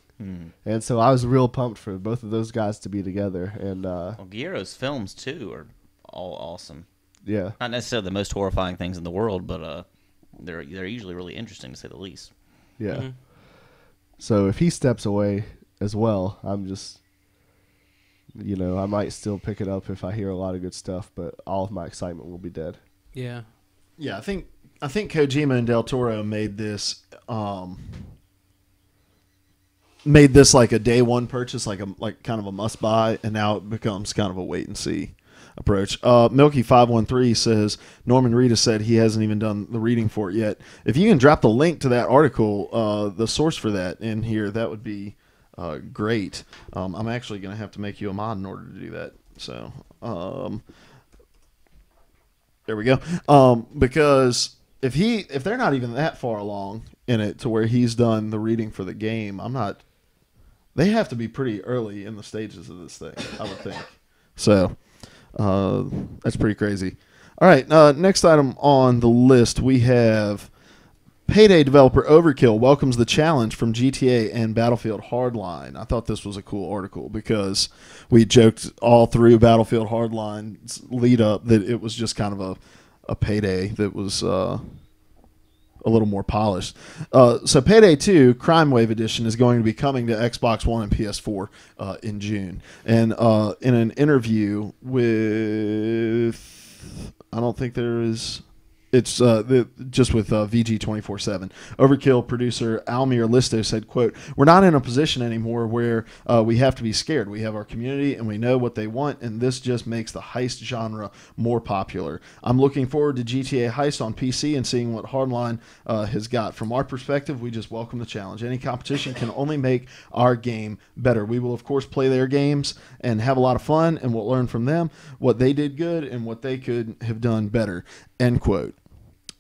And so I was real pumped for both of those guys to be together. And Guillermo's films, too, are all awesome. Yeah. Not necessarily the most horrifying things in the world, but they're usually really interesting, to say the least. Yeah. Mm-hmm. So if he steps away as well, I'm just, I might still pick it up if I hear a lot of good stuff, but all of my excitement will be dead. Yeah. Yeah, I think Kojima and Del Toro made this like a day one purchase, like kind of a must buy, and now it becomes kind of a wait and see approach. Milky513 says Norman Reedus said he hasn't even done the reading for it yet. If you can drop the link to that article, the source for that in here, that would be great. I'm actually going to have to make you a mod in order to do that. So there we go. Because if they're not even that far along in it to where he's done the reading for the game, they have to be pretty early in the stages of this thing, I would think. So that's pretty crazy. All right, next item on the list, we have PayDay developer Overkill welcomes the challenge from GTA and Battlefield Hardline. I thought this was a cool article because we joked all through Battlefield Hardline's lead up that it was just kind of a Payday that was a little more polished. So Payday 2 Crime Wave Edition is going to be coming to Xbox One and PS4 in June. And in an interview with, I don't think there is... It's just with VG 24/7. Overkill producer Almir Listo said, quote, "We're not in a position anymore where we have to be scared. We have our community and we know what they want, and this just makes the heist genre more popular. I'm looking forward to GTA Heist on PC and seeing what Hardline has got. From our perspective, we just welcome the challenge. Any competition can only make our game better. We will, of course, play their games and have a lot of fun, and we'll learn from them what they did good and what they could have done better." End quote.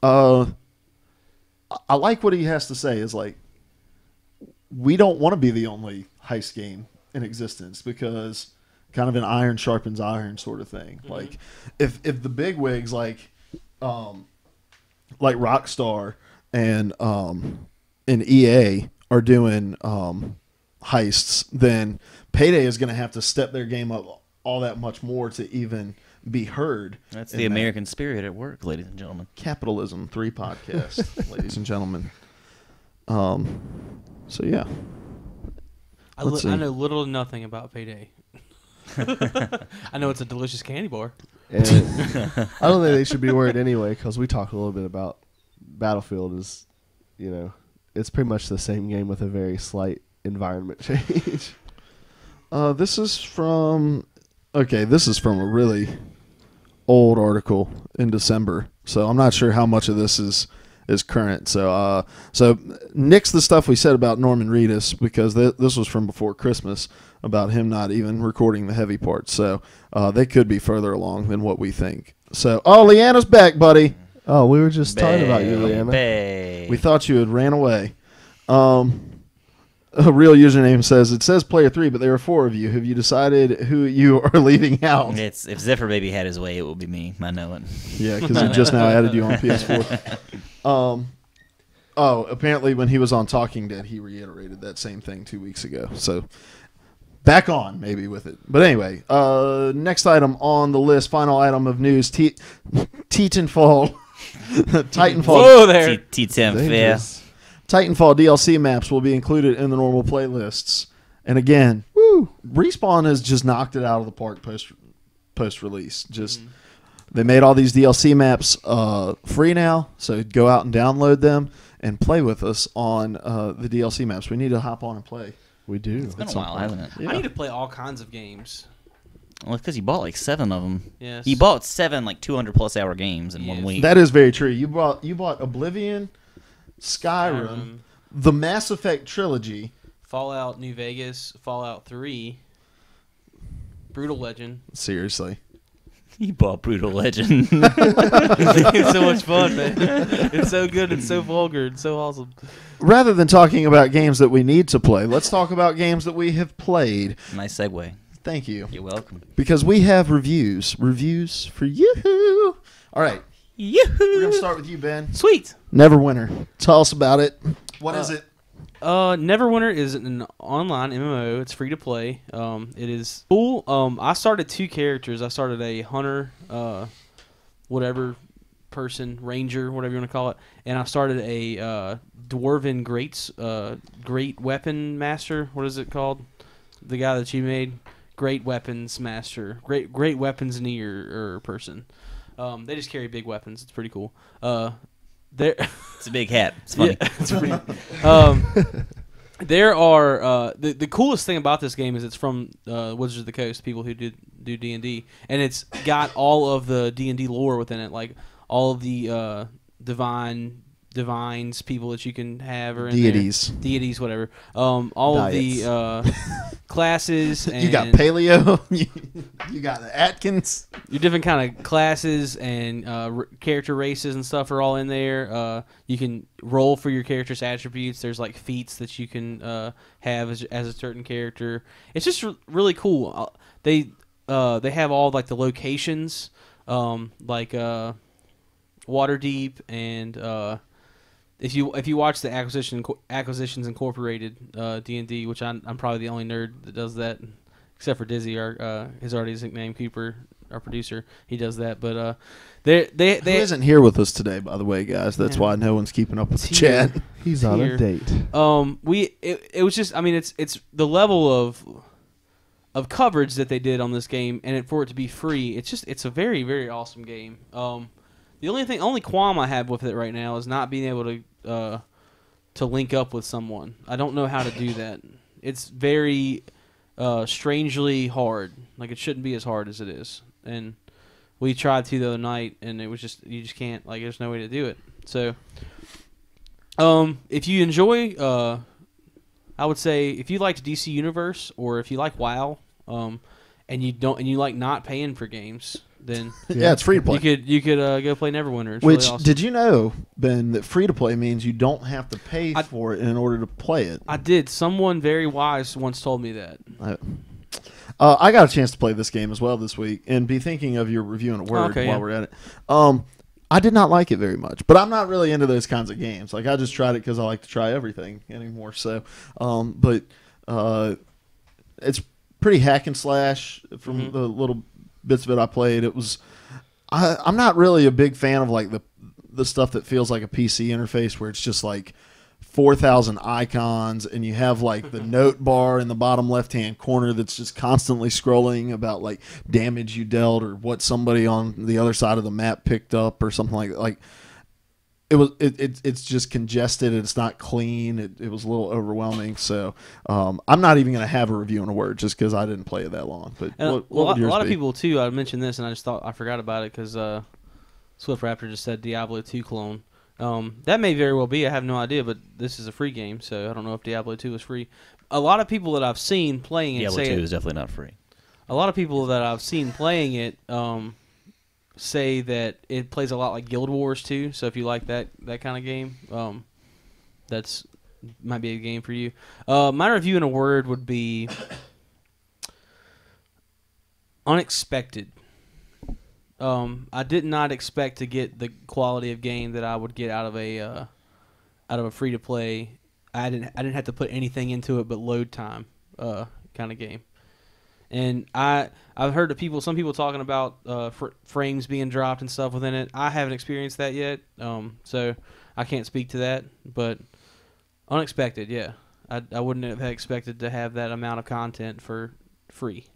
I like what he has to say is like, we don't want to be the only heist game in existence because kind of an iron sharpens iron sort of thing. Mm-hmm. Like if the big wigs like Rockstar and EA are doing heists, then PayDay is going to have to step their game up all that much more to even be heard. That's the American spirit at work, ladies and gentlemen. Capitalism 3 podcast, ladies and gentlemen. So yeah. I know little to nothing about PayDay. I know it's a delicious candy bar. And I don't think they should be worried anyway, because we talk a little bit about Battlefield is, it's pretty much the same game with a very slight environment change. This is from a really old article in December, so I'm not sure how much of this is current. So nix the stuff we said about Norman Reedus, because this was from before Christmas about him not even recording the heavy parts. So they could be further along than what we think. So, Leanna's back, buddy. Oh, we were just talking about you, Leanna. We thought you had ran away. A real username says, it says player 3, but there are 4 of you. Have you decided who you are leaving out? If Zephyr Baby had his way, it would be me. I know it. Yeah, because he just now added you on PS4. Apparently when he was on Talking Dead, he reiterated that same thing 2 weeks ago. So back on maybe with it. But anyway, next item on the list, final item of news, Titanfall. Titanfall. Whoa there. Titanfall. Titanfall DLC maps will be included in the normal playlists. And again, Respawn has just knocked it out of the park post-release. They made all these DLC maps free now, so go out and download them and play with us on the DLC maps. We need to hop on and play. We do. It's been a while, hasn't it? Yeah. I need to play all kinds of games. Well, because you bought like 7 of them. Yes. You bought 7 like 200+ hour games in 1 week. That is very true. You bought Oblivion, Skyrim, the Mass Effect trilogy, Fallout New Vegas, Fallout 3, Brutal Legend. Seriously. You bought Brutal Legend. It's so much fun, man. It's so good. It's so vulgar. It's so awesome. Rather than talking about games that we need to play, let's talk about games that we have played. Nice segue. Thank you. You're welcome. Because we have reviews. Reviews for you. All right. Yoo-hoo. We're going to start with you, Ben. Sweet. Neverwinter. Tell us about it. What is it? Neverwinter is an online MMO. It's free to play. It is cool. I started 2 characters. I started a hunter, whatever person, ranger, whatever you want to call it, and I started a dwarven great weapon master. What is it called? The guy that you made, great weapons master, great weaponsneer person. They just carry big weapons. It's pretty cool. It's a big hat. It's funny. Yeah, it's pretty. There are the coolest thing about this game is it's from Wizards of the Coast, people who do D&D, and it's got all of the D&D lore within it, like all of the divines, people that you can have, or deities, whatever. All Diets. Of the classes. And you got Paleo. You got the Atkins. Your different kind of classes and character races and stuff are all in there. You can roll for your character's attributes. There's like feats that you can have as a certain character. It's just really cool. They have all like the locations, like Waterdeep and. If you watch the Acquisitions Incorporated D&D, which I'm probably the only nerd that does that, except for Dizzy, his already nickname Cooper, our producer, he does that. But they Who isn't here with us today, by the way, guys. That's why no one's keeping up with the chat. He's on a date. It was just, I mean, it's the level of coverage that they did on this game, and for it to be free, it's a very, very awesome game. The only qualm I have with it right now is not being able to link up with someone. I don't know how to do that. It's very strangely hard. Like, it shouldn't be as hard as it is. And we tried to the other night, and it was you just can't. Like, there's no way to do it. So, if you enjoy, I would say if you liked DC Universe or if you like WoW, and you like not paying for games. Then yeah, it's free to play. You could go play Neverwinter. It's Which really awesome. Did you know, Ben, that free to play means you don't have to pay for it in order to play it? I did. Someone very wise once told me that. I got a chance to play this game as well this week, and be thinking of your review in a word while we're at it. I did not like it very much, but I'm not really into those kinds of games. Like, I just tried it because I like to try everything anymore. So, but It's pretty hack and slash from the little bits of it I played. It was. I'm not really a big fan of like the stuff that feels like a PC interface where it's just like 4,000 icons and you have like the note bar in the bottom left hand corner that's just constantly scrolling about like damage you dealt or what somebody on the other side of the map picked up or something like it's just congested. It's not clean. It was a little overwhelming. So I'm not even going to have a review in a word just because I didn't play it that long. But a lot of people too. I mentioned this and I just thought I forgot about it because Swift Raptor just said Diablo 2 clone. That may very well be. I have no idea, but this is a free game, so I don't know if Diablo 2 is free. A lot of people that I've seen playing it Diablo 2 is definitely not free. A lot of people that I've seen playing it say that it plays a lot like Guild Wars 2. So if you like that kind of game, that's might be a game for you. My review in a word would be unexpected. I did not expect to get the quality of game that I would get out of a free to play. I didn't have to put anything into it but load time kind of game. And I've heard some people talking about frames being dropped and stuff within it. I haven't experienced that yet, so I can't speak to that. But unexpected, yeah. I wouldn't have expected to have that amount of content for free.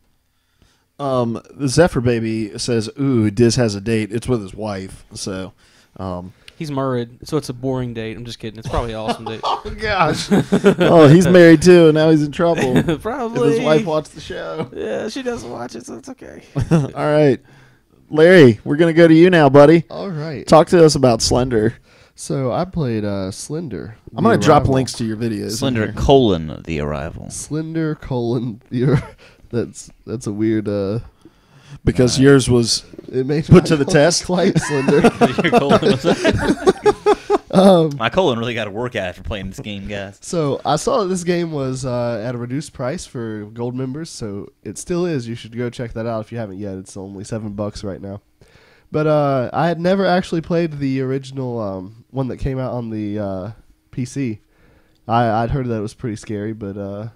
The Zephyr Baby says, "Ooh, Diz has a date. It's with his wife." So, he's married, so it's a boring date. I'm just kidding. It's probably an awesome date. Oh gosh! Oh, he's married too, and now he's in trouble. Probably. If his wife watched the show. Yeah, she doesn't watch it, so it's okay. All right, Larry, we're gonna go to you now, buddy. All right. Talk to us about Slender. So I played Slender. I'm gonna drop links to your videos. Slender : The Arrival. Slender : the That's a weird. Because yours was it made put to the test. Quite slender. My colon really got to work out after playing this game, guys. So I saw that this game was at a reduced price for gold members, so it still is. You should go check that out if you haven't yet. It's only $7 right now. But I had never actually played the original one that came out on the PC. I'd heard that it was pretty scary, but I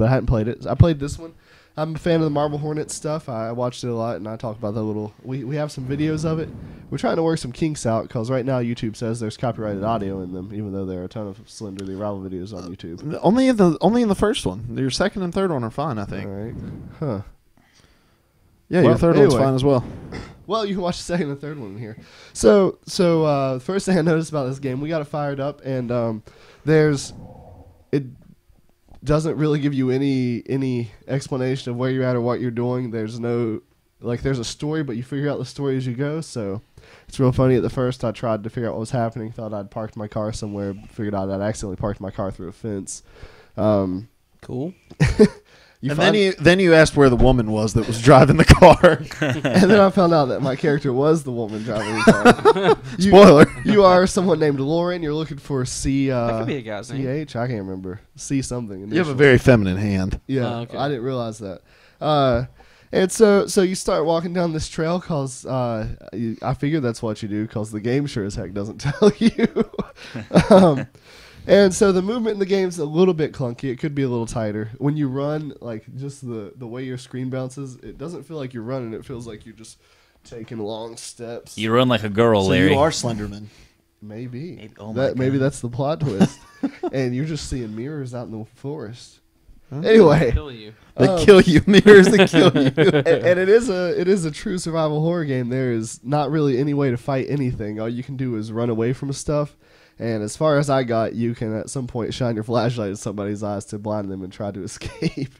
hadn't played it. I played this one. I'm a fan of the Marble Hornet stuff. I watched it a lot, and I talk about that little. We have some videos of it. We're trying to work some kinks out because right now YouTube says there's copyrighted audio in them, even though there are a ton of Slender the Arrival videos on YouTube. Only in the first one. Your second and third one are fine, I think. All right. Huh. Yeah, your third one's fine as well. Well, you can watch the second and third one here. So the first thing I noticed about this game, we got it fired up, and it doesn't really give you any explanation of where you're at or what you're doing. There's there's a story, but you figure out the story as you go. So it's real funny. At the first, I tried to figure out what was happening. Thought I'd parked my car somewhere. Figured out I'd accidentally parked my car through a fence. Cool. Then you asked where the woman was that was driving the car. And then I found out that my character was the woman driving the car. Spoiler. You are someone named Lauren. You're looking for C. That could be a guy's name. CH? I can't remember. C something. You have a very feminine hand. Yeah, okay. I didn't realize that. And so you start walking down this trail because I figure that's what you do because the game sure as heck doesn't tell you. And so the movement in the game's a little bit clunky. It could be a little tighter. When you run, like just the way your screen bounces, it doesn't feel like you're running. It feels like you're just taking long steps. You run like a girl, So Larry. you are Slenderman. Maybe. Oh Maybe that's the plot twist. And you're just seeing mirrors out in the forest. Anyway, Kill you. They kill you. Mirrors that kill you. and it is a true survival horror game. There is not really any way to fight anything. All you can do is run away from stuff. And as far as I got, you can at some point shine your flashlight in somebody's eyes to blind them and try to escape,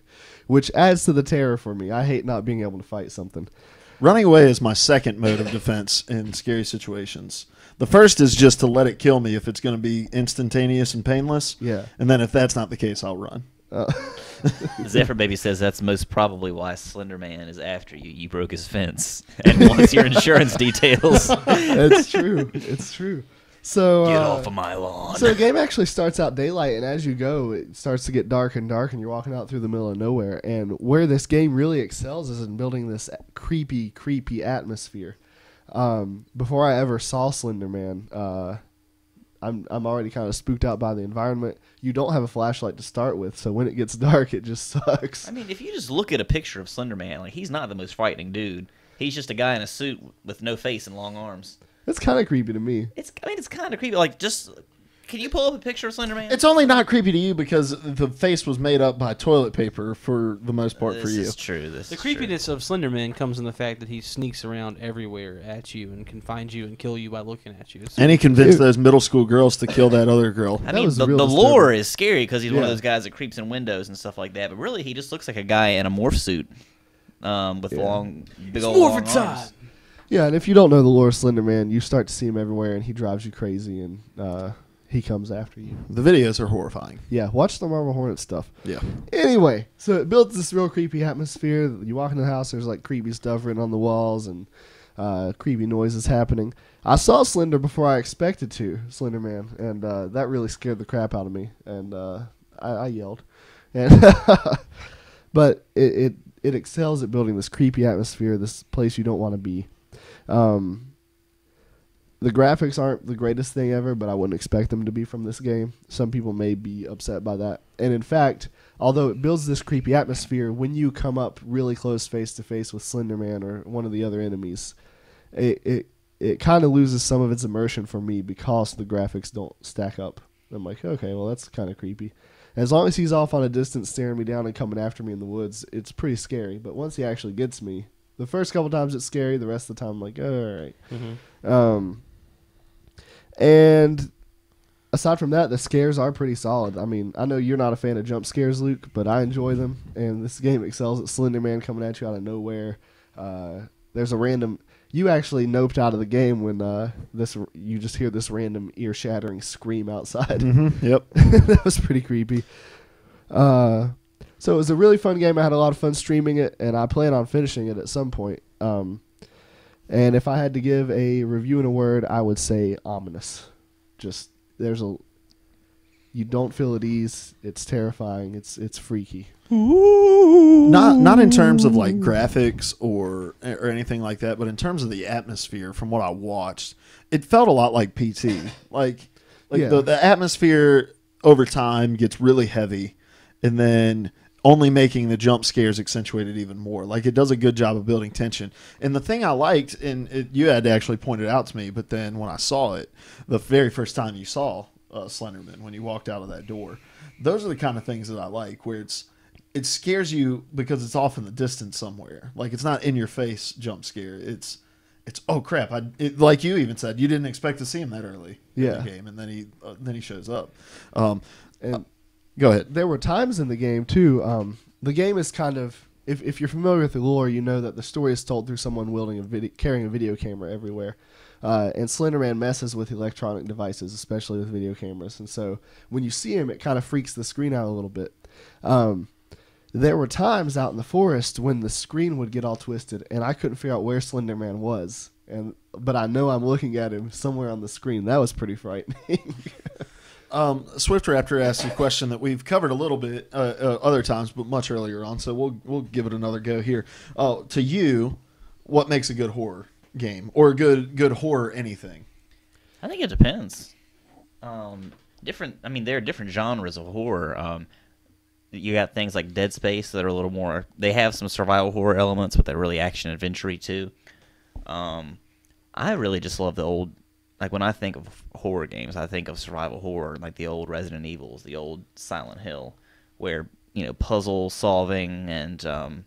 which adds to the terror for me. I hate not being able to fight something. Running away is my second mode of defense in scary situations. The first is just to let it kill me if it's going to be instantaneous and painless. Yeah. And then if that's not the case, I'll run. Zephyr Baby says that's most probably why Slender Man is after you. You broke his fence and wants your insurance details. It's true. It's true. So Get off of my lawn. So the game actually starts out daylight, and as you go, it starts to get dark and dark, and you're walking out through the middle of nowhere. And where this game really excels is in building this creepy atmosphere. Before I ever saw Slender Man, I'm already kind of spooked out by the environment. You don't have a flashlight to start with, so when it gets dark, it just sucks. I mean, if you just look at a picture of Slender Man, like he's not the most frightening dude. He's just a guy in a suit with no face and long arms. It's kind of creepy to me. It's kind of creepy. Like, just can you pull up a picture of Slender Man? It's only not creepy to you because the face was made up by toilet paper for the most part for you. This is true. The creepiness of Slender Man comes in the fact that he sneaks around everywhere at you and can find you and kill you by looking at you. And he convinced those middle school girls to kill that other girl. I mean, the lore is scary because he's one of those guys that creeps in windows and stuff like that. But really, he just looks like a guy in a morph suit with big old long arms. Yeah, and if you don't know the lore of Slender Man, you start to see him everywhere, and he drives you crazy, and he comes after you. The videos are horrifying. Yeah, watch the Marvel Hornet stuff. Yeah. Anyway, so it builds this real creepy atmosphere. You walk in the house, there's like creepy stuff written on the walls and creepy noises happening. I saw Slender before I expected to, Slender Man, and that really scared the crap out of me, and I yelled. And but it excels at building this creepy atmosphere, this place you don't want to be. The graphics aren't the greatest thing ever, but I wouldn't expect them to be from this game. Some people may be upset by that. And in fact, although it builds this creepy atmosphere, when you come up really close face to face with Slender Man or one of the other enemies, it kind of loses some of its immersion for me because the graphics don't stack up. I'm like, okay, well, that's kind of creepy. As long as he's off on a distance staring me down and coming after me in the woods, it's pretty scary. But once he actually gets me, the first couple times it's scary. The rest of the time I'm like, oh, all right. Mm-hmm. And aside from that, the scares are pretty solid. I mean, I know you're not a fan of jump scares, Luke, but I enjoy them. And this game excels at Slender Man coming at you out of nowhere. There's a random... You actually noped out of the game when you just hear this random ear-shattering scream outside. Mm-hmm. Yep. That was pretty creepy. So it was a really fun game. I had a lot of fun streaming it, and I plan on finishing it at some point. And if I had to give a review in a word, I would say ominous. Just you don't feel at ease. It's terrifying. It's freaky. Not in terms of like graphics or anything like that, but in terms of the atmosphere. From what I watched, it felt a lot like PT. Like the atmosphere over time gets really heavy, and then only making the jump scares accentuated even more. Like, it does a good job of building tension. And the thing I liked, and you had to actually point it out to me, but then when I saw it, the very first time you saw Slenderman, when you walked out of that door, those are the kind of things that I like, where it scares you because it's off in the distance somewhere. Like, it's not in your face jump scare. It's oh crap! Like you even said, you didn't expect to see him that early in the game, and then he shows up. Go ahead. There were times in the game, too. The game is kind of... If you're familiar with the lore, you know that the story is told through someone carrying a video camera everywhere. And Slender Man messes with electronic devices, especially with video cameras. And so when you see him, it kind of freaks the screen out a little bit. There were times out in the forest when the screen would get all twisted, and I couldn't figure out where Slender Man was. But I know I'm looking at him somewhere on the screen. That was pretty frightening. Swift Raptor asked a question that we've covered a little bit other times, but much earlier on. So we'll give it another go here. To you, what makes a good horror game or a good horror anything? I think it depends. There are different genres of horror. You got things like Dead Space that are a little more. They have some survival horror elements, but they're really action adventure-y too. I really just love the old. Like, when I think of horror games, I think of survival horror, like the old Resident Evils, the old Silent Hill, where, puzzle solving and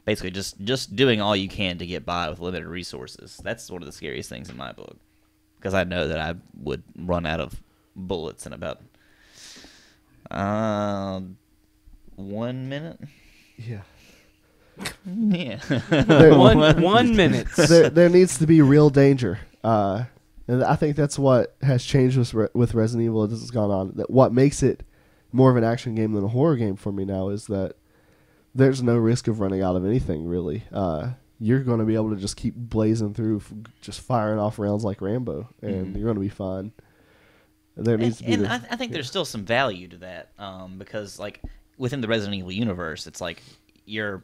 basically just doing all you can to get by with limited resources. That's one of the scariest things in my book, because I know that I would run out of bullets in about 1 minute. Yeah. Yeah. 1 minute. There needs to be real danger. And I think that's what has changed with Resident Evil as it's gone on. That what makes it more of an action game than a horror game for me now is that there's no risk of running out of anything, really. You're going to be able to just keep blazing through, just firing off rounds like Rambo, and you're going to be fine. There needs to be. I think there's still some value to that, because like within the Resident Evil universe, it's like there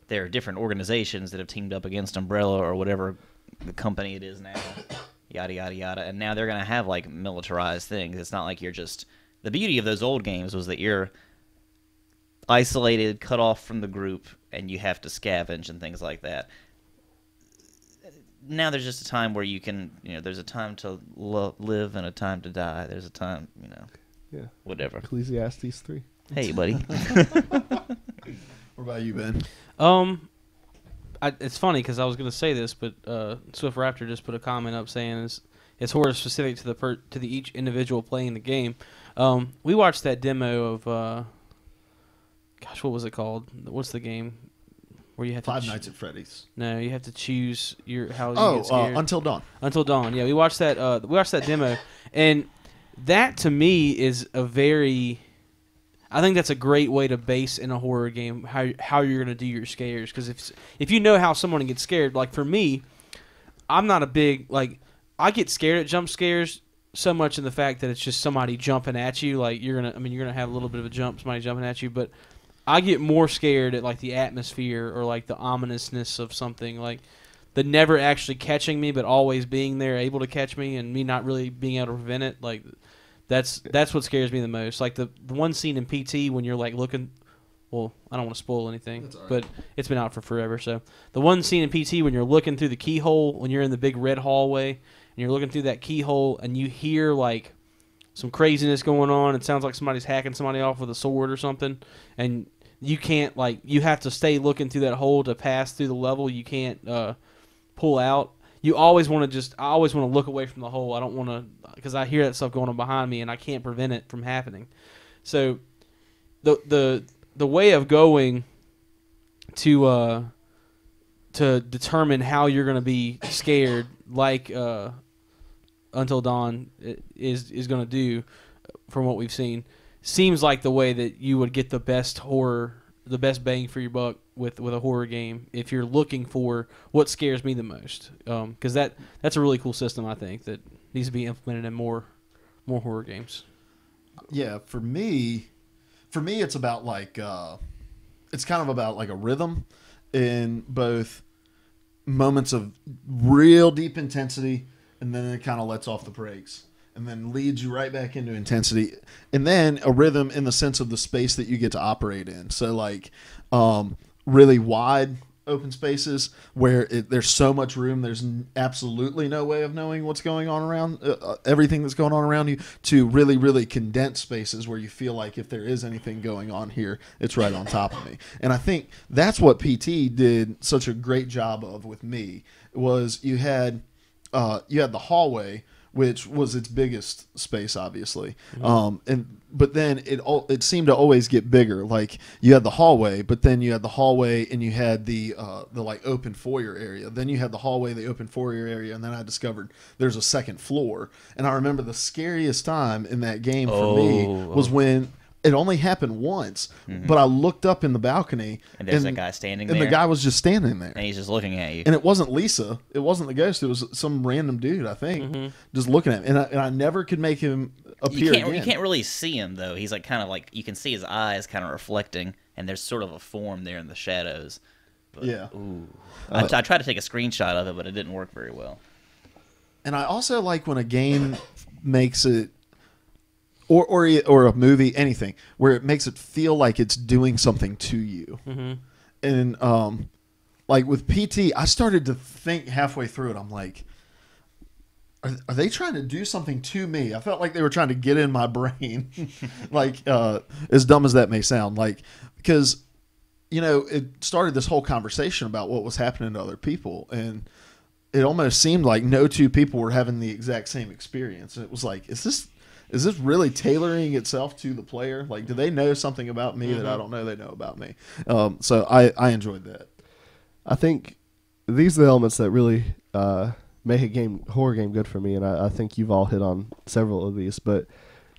are different organizations that have teamed up against Umbrella or whatever the company it is now. yada yada yada. And now they're gonna have like militarized things. It's not like you're just. The beauty of those old games was that you're isolated, cut off from the group, and you have to scavenge and things like that. Now there's just a time where you can, there's a time to live and a time to die. There's a time, whatever. Ecclesiastes 3. Hey, buddy. What about you, Ben? It's funny because I was going to say this, but Swift Raptor just put a comment up saying it's horror specific to the each individual playing the game. We watched that demo of, what was it called? What's the game? Where you have Five Nights at Freddy's. No, you have to choose how you get scared. Until Dawn. Until Dawn. Yeah, we watched that. We watched that demo, and that to me is a very. I think that's a great way to base in a horror game how you're going to do your scares. Because if you know how someone gets scared, like for me, I'm not a big I get scared at jump scares so much in the fact that it's just somebody jumping at you. Like you're gonna have a little bit of a jump, somebody jumping at you, but I get more scared at like the atmosphere or like the ominousness of something, like the never actually catching me but always being there, able to catch me, and me not really being able to prevent it. Like that's what scares me the most. Like the one scene in PT when you're like looking. Well, I don't want to spoil anything, but it's been out for forever. So the one scene in PT when you're looking through the keyhole, when you're in the big red hallway and you're looking through that keyhole and you hear like some craziness going on. It sounds like somebody's hacking somebody off with a sword or something, and you can't you have to stay looking through that hole to pass through the level. You can't pull out. You always want to I always want to look away from the hole. I don't want to, because I hear that stuff going on behind me and I can't prevent it from happening. So the way of going to determine how you're going to be scared, like Until Dawn is going to do, from what we've seen, seems like the way that you would get the best bang for your buck with a horror game if you're looking for what scares me the most. Because that's a really cool system, I think, that needs to be implemented in more horror games. Yeah, for me, it's about it's kind of about like a rhythm in both moments of real deep intensity, and then it kind of lets off the brakes and then leads you right back into intensity, and then a rhythm in the sense of the space that you get to operate in. So really wide open spaces where there's so much room, there's absolutely no way of knowing what's going on around everything that's going on around you, to really, really condensed spaces where you feel like if there is anything going on here, it's right on top of me. And I think that's what PT did such a great job of with me, was you had the hallway, which was its biggest space, obviously. Mm-hmm. But then it seemed to always get bigger. Like you had the hallway, but then you had the hallway and you had the like open foyer area. Then you had the hallway, the open foyer area, and then I discovered there's a second floor. And I remember the scariest time in that game for me was when it only happened once, mm-hmm. but I looked up in the balcony, and there's a guy standing there, and the guy was just standing there, and he's just looking at you. And it wasn't Lisa, it wasn't the ghost, it was some random dude, I think, mm-hmm. just looking at me, and I never could make him appear again. You can't really see him though. He's like kind of like, you can see his eyes kind of reflecting, and there's sort of a form there in the shadows. But, yeah. Ooh. I tried to take a screenshot of it, but it didn't work very well. And I also like when a game makes it, or a movie, anything, where it makes it feel like it's doing something to you. Mm-hmm. And like with PT, I started to think halfway through it, I'm like, are they trying to do something to me? I felt like they were trying to get in my brain. Like, as dumb as that may sound. Like, because, it started this whole conversation about what was happening to other people. And it almost seemed like no two people were having the exact same experience. And it was like, is this really tailoring itself to the player? Like, do they know something about me mm-hmm. that I don't know they know about me? So I enjoyed that. I think these are the elements that really make a horror game good for me, and I think you've all hit on several of these. But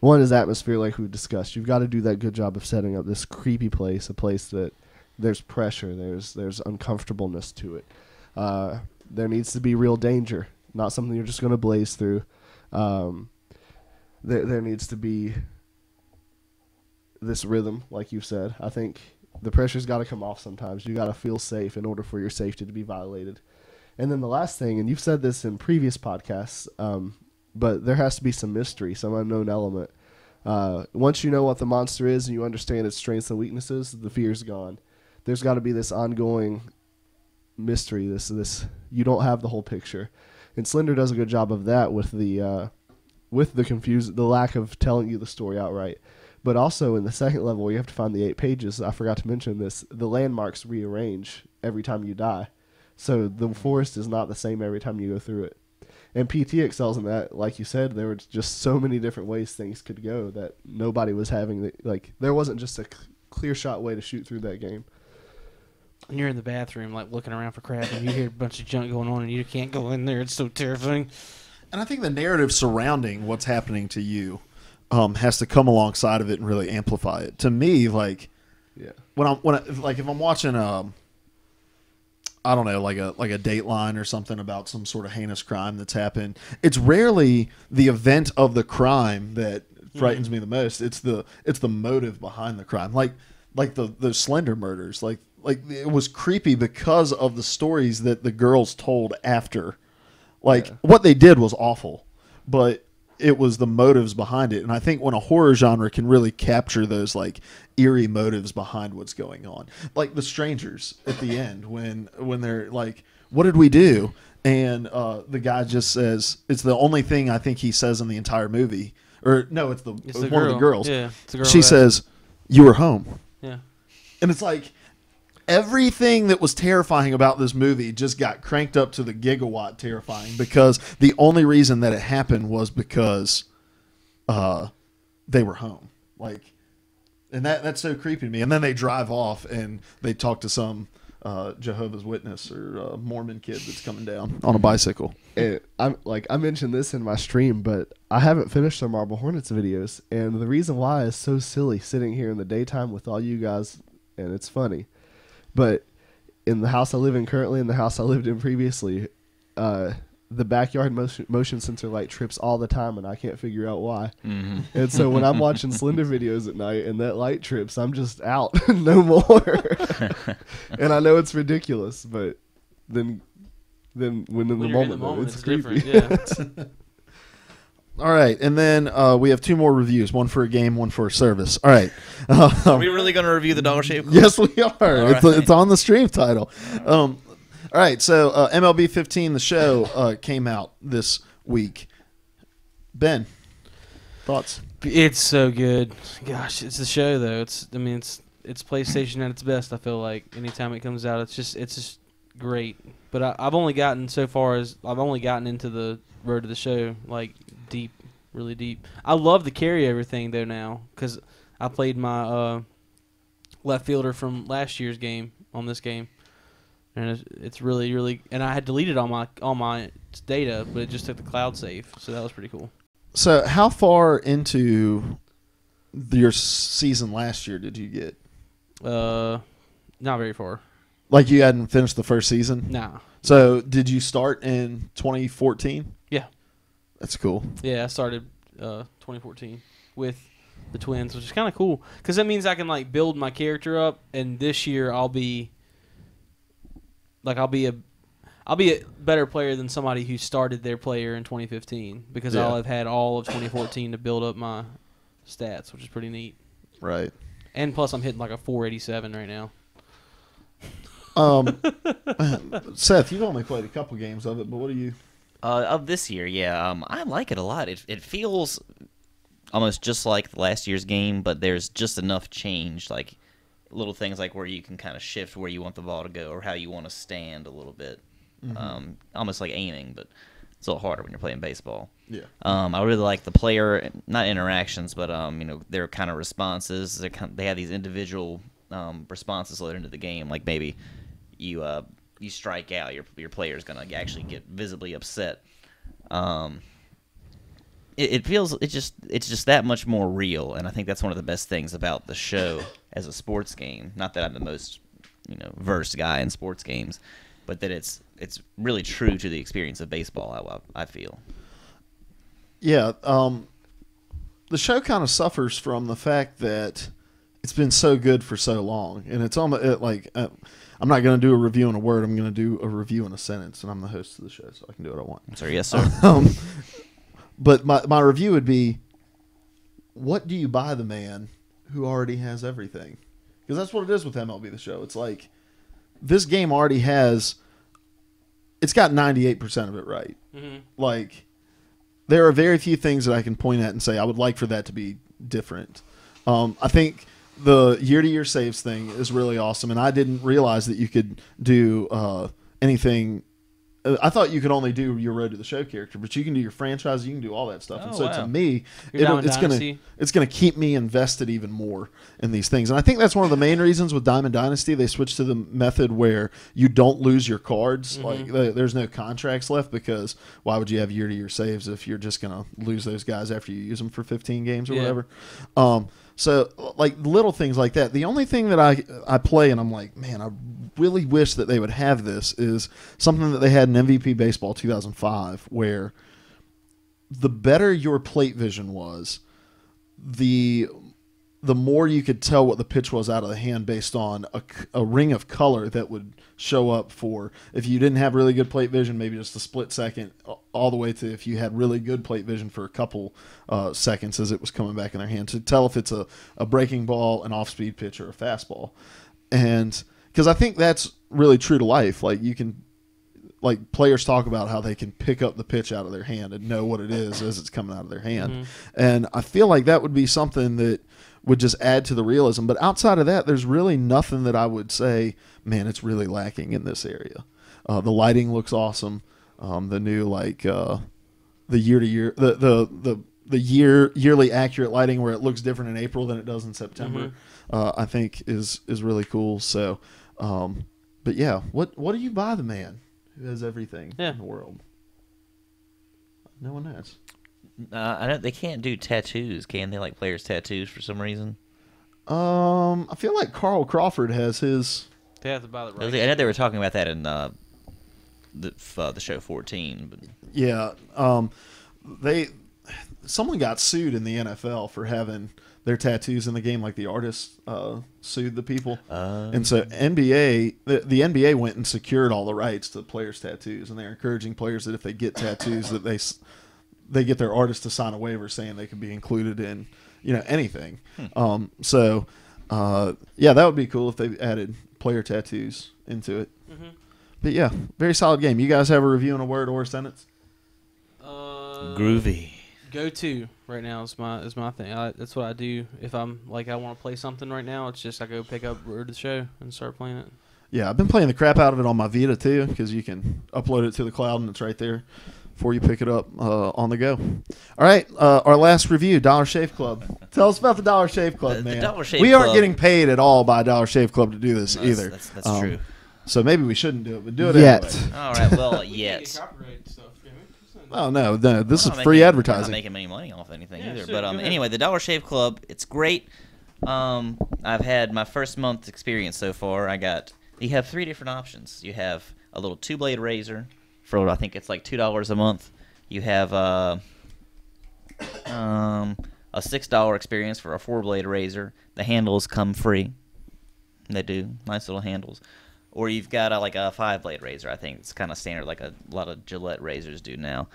one is atmosphere, like we discussed. You've got to do that good job of setting up this creepy place, a place that there's pressure, there's uncomfortableness to it. There needs to be real danger, not something you're just going to blaze through. There needs to be this rhythm, like you said. I think the pressure's got to come off sometimes. You got to feel safe in order for your safety to be violated. And then the last thing, and you've said this in previous podcasts, but there has to be some mystery, some unknown element. Once you know what the monster is and you understand its strengths and weaknesses, the fear's gone. There's got to be this ongoing mystery. This you don't have the whole picture, and Slender does a good job of that with the lack of telling you the story outright. But also in the second level, where you have to find the 8 pages. I forgot to mention this. The landmarks rearrange every time you die, so the forest is not the same every time you go through it. And PT excels in that. Like you said, there were just so many different ways things could go that nobody was having. There wasn't just a clear shot way to shoot through that game. And you're in the bathroom, like looking around for crap, and you hear a bunch of junk going on, and you can't go in there. It's so terrifying. And I think the narrative surrounding what's happening to you has to come alongside of it and really amplify it. To me, like, yeah, if I'm watching I don't know, like a Dateline or something about some sort of heinous crime that's happened, it's rarely the event of the crime that frightens me the most. It's the motive behind the crime. Like the Slender murders. Like it was creepy because of the stories that the girls told after. What they did was awful, but it was the motives behind it. And I think when a horror genre can really capture those like eerie motives behind what's going on, like The Strangers at the end, when they're like, what did we do? And the guy just says, it's the only thing I think he says in the entire movie. Or no, it's one of the girls. Yeah, it's the girl. She says, you were home. Yeah. And it's like, everything that was terrifying about this movie just got cranked up to the gigawatt terrifying, because the only reason that it happened was because they were home. And that's so creepy to me. And then they drive off and they talk to some Jehovah's Witness or Mormon kid that's coming down on a bicycle. And I mentioned this in my stream, but I haven't finished the Marble Hornets videos, and the reason why is so silly sitting here in the daytime with all you guys, and it's funny. But in the house I live in currently, and the house I lived in previously, the backyard motion sensor light trips all the time, and I can't figure out why. Mm-hmm. And so when I'm watching Slender videos at night and that light trips, I'm just out, no more. And I know it's ridiculous, but then when in the moment, it's creepy. Yeah. All right, and then we have 2 more reviews, one for a game, one for a service. All right. Are we really going to review the Dollar Shave Club? Yes, we are. It's on the stream title. All right, so MLB 15, the show, came out this week. Ben, thoughts? It's so good. Gosh, it's the show though. It's PlayStation at its best. I feel like anytime it comes out, it's just great. But I've only gotten into the road to the show, like deep, really deep. I love the carryover thing though now, because I played my left fielder from last year's game on this game, and it's really, really. And I had deleted all my data, but it just took the cloud save, so that was pretty cool. So how far into your season last year did you get? Not very far. Like you hadn't finished the first season? Nah. So did you start in 2014? Yeah. That's cool. Yeah, I started 2014 with the Twins, which is kind of cool because that means I can like build my character up, and this year I'll be a better player than somebody who started their player in 2015 because I'll have had all of 2014 to build up my stats, which is pretty neat. Right. And plus, I'm hitting like a 487 right now. Seth, you've only played a couple games of it, but what do you? Of this year, yeah, I like it a lot. It feels almost just like last year's game, but there's just enough change, like little things like where you can kind of shift where you want the ball to go or how you want to stand a little bit. Mm-hmm. Almost like aiming, but it's a little harder when you're playing baseball. Yeah. I really like the player, not interactions, but their kind of responses. They have these individual responses later into the game, like maybe you strike out, your player is gonna actually get visibly upset. It feels it's just that much more real, and I think that's one of the best things about the show as a sports game. Not that I'm the most versed guy in sports games, but that it's really true to the experience of baseball. I feel. Yeah, the show kind of suffers from the fact that it's been so good for so long, and it's almost I'm not going to do a review in a word. I'm going to do a review in a sentence, and I'm the host of the show, so I can do what I want. Sorry, yes, sir. But my review would be, what do you buy the man who already has everything? Because that's what it is with MLB The Show. It's like, this game already has, it's got 98% of it right. Mm-hmm. Like, there are very few things that I can point at and say, I would like for that to be different. I think the year-to-year saves thing is really awesome, and I didn't realize that you could do anything. I thought you could only do your Road to the Show character, but you can do your franchise, you can do all that stuff. Oh, and so wow. to me, it's gonna keep me invested even more in these things. And I think that's one of the main reasons with Diamond Dynasty they switched to the method where you don't lose your cards. Mm-hmm. Like there's no contracts left, because why would you have year-to-year saves if you're just gonna lose those guys after you use them for 15 games or whatever? So, like, little things like that. The only thing that I play and I'm like, man, I really wish that they would have this is something that they had in MVP Baseball 2005, where the better your plate vision was, the more you could tell what the pitch was out of the hand based on a ring of color that would show up for if you didn't have really good plate vision, maybe just a split second, all the way to if you had really good plate vision for a couple seconds as it was coming back in their hand, to tell if it's a breaking ball, an off-speed pitch, or a fastball. And because I think that's really true to life. Like, you can, like, players talk about how they can pick up the pitch out of their hand and know what it is as it's coming out of their hand. Mm-hmm. And I feel like that would be something that would just add to the realism. But outside of that, there's really nothing that I would say, man, it's really lacking in this area. The lighting looks awesome. The new, like, the year-to-year, the yearly accurate lighting where it looks different in April than it does in September, I think is really cool. So, but yeah, what do you buy the man who has everything in the world? No one has. I know they can't do tattoos, can they? Like players' tattoos for some reason. I feel like Carl Crawford has his. They have to buy the rights. I know they were talking about that in the show 14. But yeah, someone got sued in the NFL for having their tattoos in the game, like the artists sued the people, and so the NBA went and secured all the rights to players' tattoos, and they're encouraging players that if they get tattoos that they get their artist to sign a waiver saying they can be included in, anything. So that would be cool if they added player tattoos into it. Mm-hmm. But yeah, very solid game. You guys have a review in a word or a sentence? Groovy. Go to right now is my thing. That's what I do if I'm like I want to play something right now. It's just I go pick up Road to the Show and start playing it. Yeah, I've been playing the crap out of it on my Vita too, because you can upload it to the cloud and it's right there before you pick it up on the go. All right, our last review, Dollar Shave Club. Tell us about the Dollar Shave Club, man. The Dollar Shave we Club. Aren't getting paid at all by Dollar Shave Club to do this either. That's true. So maybe we shouldn't do it, but do it Yet. anyway. All right, well, yet. Oh, no, this is free We're not advertising. making any money off anything either. But anyway, the Dollar Shave Club, it's great. I've had my first month experience so far. You have 3 different options. You have a little 2-blade razor for, I think it's like $2 a month. You have a $6 experience for a 4-blade razor. The handles come free. They do. Nice little handles. Or you've got like a 5-blade razor. I think it's kind of standard, like a lot of Gillette razors do now.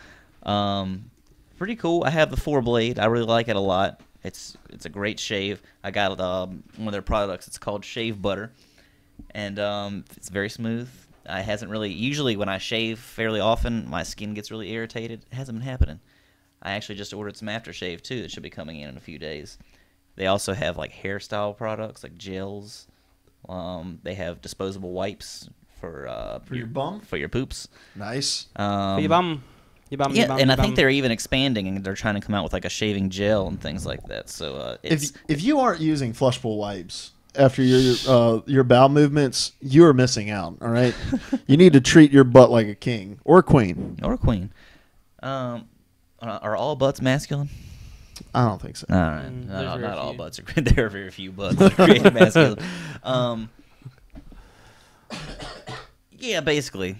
Pretty cool. I have the 4-blade. I really like it a lot. It's a great shave. I got one of their products. It's called Shave Butter, and it's very smooth. Usually when I shave fairly often, my skin gets really irritated. It hasn't been happening. I actually just ordered some aftershave too. That should be coming in a few days. They also have like hairstyle products, like gels. They have disposable wipes for your bum, for your poops. Nice. For your bum. I think they're even expanding, and they're trying to come out with like a shaving gel and things like that. So if you aren't using flushable wipes after your bowel movements, you are missing out. All right, you need to treat your butt like a king or a queen. Are all butts masculine? I don't think so. All right, not all butts are. There are very few butts that are created masculine. Yeah, basically.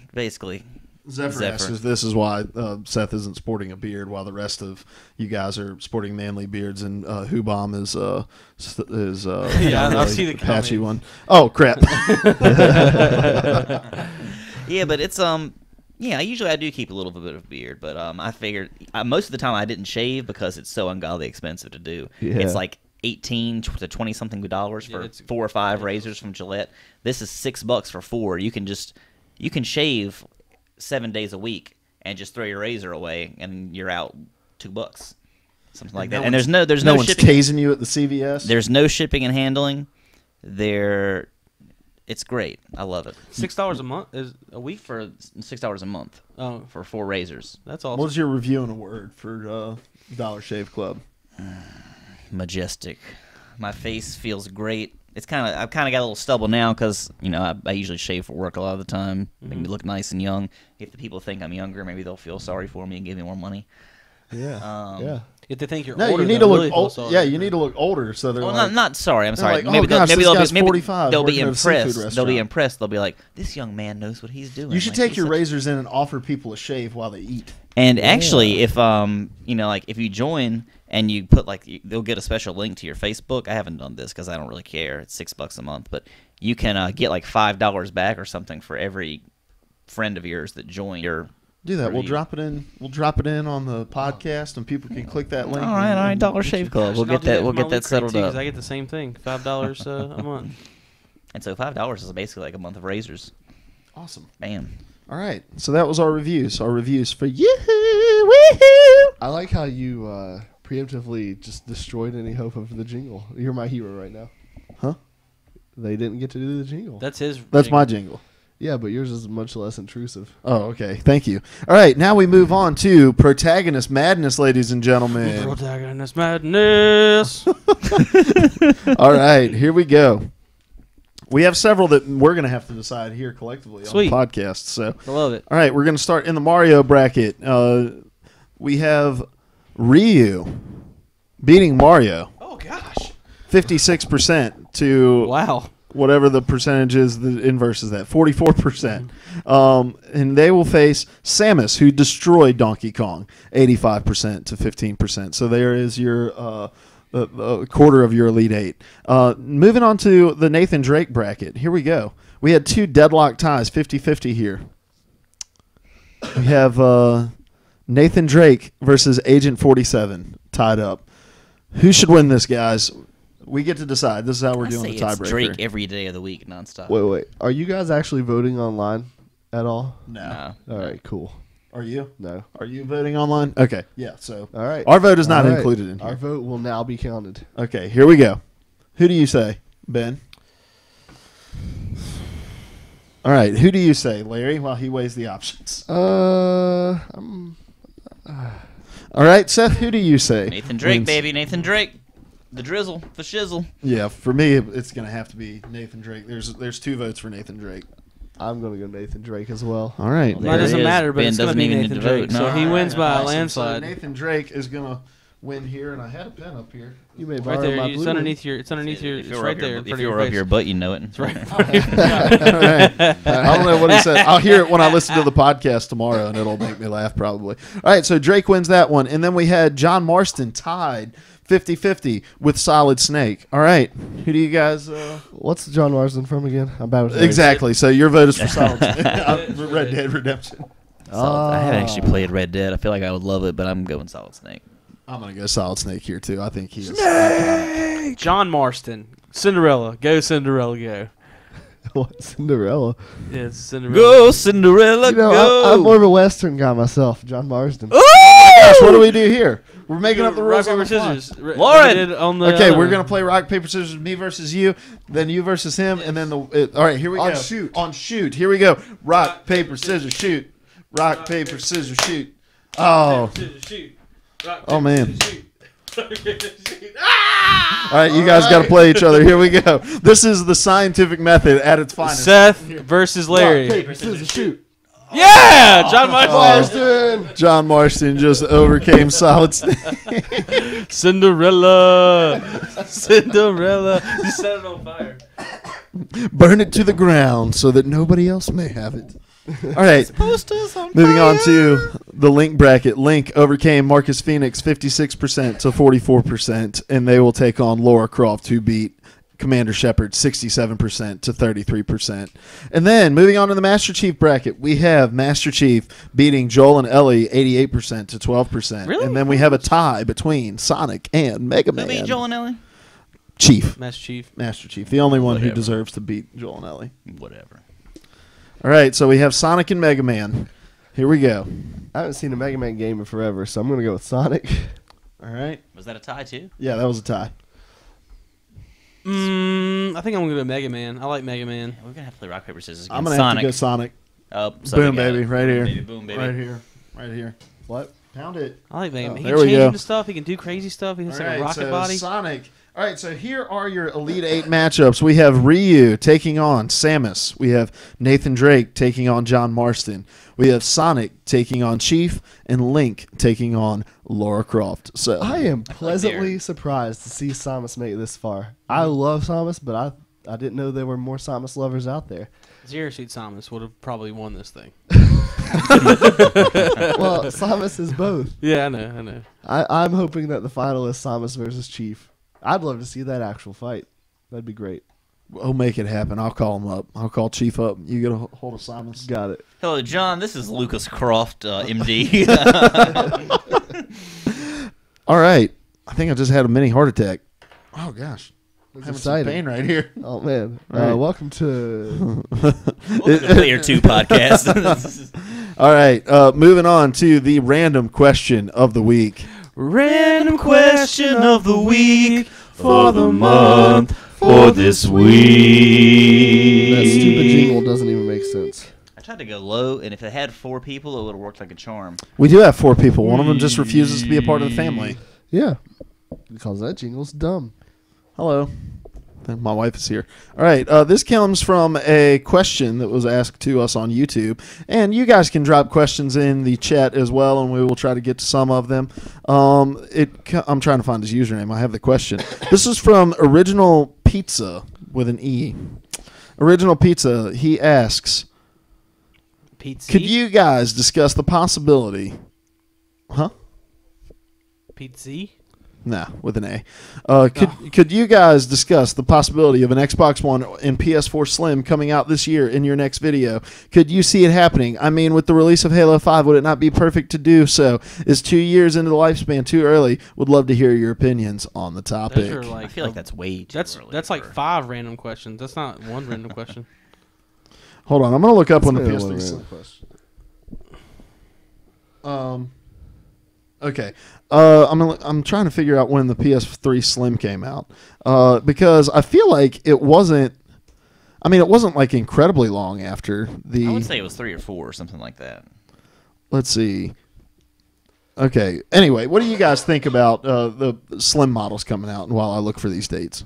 Zephyr asks if this is why Seth isn't sporting a beard while the rest of you guys are sporting manly beards, and Hubom is I'll see the patchy comment. one. Oh crap! Yeah, but it's usually I do keep a little bit of beard, but I figured most of the time I didn't shave because it's so ungodly expensive to do. Yeah. It's like $18 to $20 something dollars for 4 or 5 razors from Gillette. This is $6 for 4. You can shave 7 days a week and just throw your razor away, and you're out $2, something like that. And there's no one's shipping. tasing you at the CVS. There's no shipping and handling. It's great. I love it. $6 a month is a week For $6 a month. Oh. For 4 razors. That's awesome. What's your review in a word for Dollar Shave Club? Majestic. My face feels great. I've kind of got a little stubble now because I usually shave for work a lot of the time, make me look nice and young. If the people think I'm younger, maybe they'll feel sorry for me and give me more money. Yeah. Yeah. If they think you're No, older, you need to look old. Yeah, you need to look older, so they're Well, like, not sorry. I'm sorry. like, oh maybe gosh, maybe this they'll guy's be 45 they'll be working at a seafood impressed. They'll be restaurant. impressed. They'll be like, this young man knows what he's doing. you should Like, take he's your such- razors in and offer people a shave while they eat. And actually, if if you join and you put they'll get a special link to your Facebook. I haven't done this because I don't really care. It's $6 a month, but you can get like $5 back or something for every friend of yours that join your. Do that. We'll review. drop it in. We'll drop it in on the podcast, and people can click that link. All right, Dollar Shave Club. We'll get that. We'll get that settled up. I get the same thing, $5 a month. And so $5 is basically like a month of razors. Awesome. Bam. All right. So that was our reviews. Our reviews for you. Woohoo! I like how you preemptively just destroyed any hope of the jingle. You're my hero right now. Huh? They didn't get to do the jingle. That's my jingle. Yeah, but yours is much less intrusive. Oh, okay. Thank you. All right. Now we move on to Protagonist Madness, ladies and gentlemen. Protagonist Madness. All right. Here we go. We have several that we're going to have to decide here collectively Sweet. on the podcast. So, I love it. all right. We're going to start in the Mario bracket. We have Ryu beating Mario. Oh, gosh. 56% to Wow. whatever the percentage is, the inverse is that, 44%. And they will face Samus, who destroyed Donkey Kong, 85% to 15%. So there is your a quarter of your Elite Eight. Moving on to the Nathan Drake bracket. Here we go. We had 2 deadlock ties, 50-50 here. We have Nathan Drake versus Agent 47 tied up. Who should win this, guys? We get to decide. This is how we're doing the tiebreaker. It's Drake every day of the week, nonstop. Wait. Are you guys actually voting online at all? No. All right, cool. Are you? No. Are you voting online? Okay. Yeah. So All right. our vote is not All right. included in here. Our vote will now be counted. Okay. Here we go. Who do you say, Ben? All right. Who do you say, Larry, while he weighs the options? All right, Seth, who do you say? Nathan Drake, wins? baby. Nathan Drake. The drizzle. The shizzle. Yeah, for me, it's going to have to be Nathan Drake. There's 2 votes for Nathan Drake. I'm going to go Nathan Drake as well. All right. Well, Mine there it doesn't is. matter, but Ben it's going to doesn't be even need Nathan to vote. Drake. No. So he wins by a Awesome. landslide. So Nathan Drake is going to win here, and I had a pen up here. You may Right borrow there. my It's blue underneath your. It's underneath your. If It's you're right up there. your, in if front of you're your up face. your butt, you know it. It's right. All right. I don't know what he said. I'll hear it when I listen to the podcast tomorrow, and it'll make me laugh probably. All right, so Drake wins that one. And then we had John Marston tied 50-50 with Solid Snake. All right. Who do you guys... What's John Marsden from again? I'm bad with names. Exactly. So your vote is for Solid Snake. Red Dead Redemption. I haven't actually played Red Dead. I feel like I would love it, but I'm going Solid Snake. I'm going to go Solid Snake here, too. I think he is... John Marston. Cinderella. Go, Cinderella, go. What, Cinderella? Yeah, it's Cinderella. Go, Cinderella, You know, go! I'm more of a Western guy myself. John Marsden. Gosh, what do we do here? We're making up the rules Rock, on paper, the fly. scissors. Lauren! On the Okay, other we're one. gonna play rock paper scissors. Me versus you, then you versus him, and then all right, here we On go. shoot. On shoot. Here we go. Rock paper scissors shoot. Rock paper scissors shoot. Oh, oh man. All right, you guys got to play each other. Here we go. This is the scientific method at its finest. Seth versus Larry. Rock, paper, scissors, shoot. Yeah, John Marston. Marsden. John Marston just overcame Solid Snake. Cinderella. Cinderella. You set it on fire. Burn it to the ground so that nobody else may have it. All right. Posters on Moving fire. on to the Link bracket. Link overcame Marcus Phoenix 56% to 44%, and they will take on Laura Croft, who beat Commander Shepard 67% to 33%. And then moving on to the Master Chief bracket, we have Master Chief beating Joel and Ellie 88% to 12%. Really? And then we have a tie between Sonic and Mega Man. Who beat Joel and Ellie? Chief. Master Chief. The only one who Whatever. deserves to beat Joel and Ellie. Whatever. All right, so we have Sonic and Mega Man. Here we go. I haven't seen a Mega Man game in forever, so I'm going to go with Sonic. All right. Was that a tie too? Yeah, that was a tie. I think I'm gonna go Mega Man. I like Mega Man. We're gonna have to play rock paper scissors against I'm going to have Sonic. to go Sonic. Oh, so Boom, we got baby, it. right here. Baby, boom, baby. Right here. Right here. What? Pound it. I like Mega Oh, Man. He there can we change go. into stuff. He can do crazy stuff. He has All like a right, rocket so body. Sonic. All right, so here are your Elite Eight matchups. We have Ryu taking on Samus. We have Nathan Drake taking on John Marston. We have Sonic taking on Chief, and Link taking on Lara Croft. So I am pleasantly surprised to see Samus make it this far. I love Samus, but I didn't know there were more Samus lovers out there. Zero Suit Samus would have probably won this thing. Well, Samus is both. Yeah, I know. I'm hoping that the final is Samus versus Chief. I'd love to see that actual fight. That'd be great. we'll make it happen. I'll call him up. I'll call Chief up. You get a hold of Samus. Got it. Hello, John. This is Lucas Croft, MD. All right. I think I just had a mini heart attack. Oh gosh. That's Having some exciting. pain right here. Oh man. Right. Welcome to Welcome to Player 2 podcast. All right. Moving on to the random question of the week. Random question of the week for the month for this week. that stupid jingle doesn't even make sense. I tried to go low, and if it had 4 people, it would have worked like a charm. We do have 4 people. One of them just refuses to be a part of the family. Yeah. Because that jingle's dumb. Hello. My wife is here. All right. This comes from a question that was asked to us on YouTube. And you guys can drop questions in the chat as well, and we will try to get to some of them. I'm trying to find his username. I have the question. This is from Original Pizza with an E. Original Pizza. He asks, Pizza. could you guys discuss the possibility... Huh? Pizza. Nah, with an A. Could you guys discuss the possibility of an Xbox One and PS4 Slim coming out this year in your next video? Could you see it happening? I mean, with the release of Halo 5, would it not be perfect to do so? Is 2 years into the lifespan too early? Would love to hear your opinions on the topic. Those are like, I feel like that's way too early. That's like for- 5 random questions. That's not one random question. Hold on, I'm going to look up when the That's PS3 one Slim... random question. Okay. I'm trying to figure out when the PS3 Slim came out. Because I feel like it wasn't... I mean, it wasn't like incredibly long after the... I would say it was 3 or 4 or something like that. Let's see. Okay. Anyway, what do you guys think about the Slim models coming out and while I look for these dates?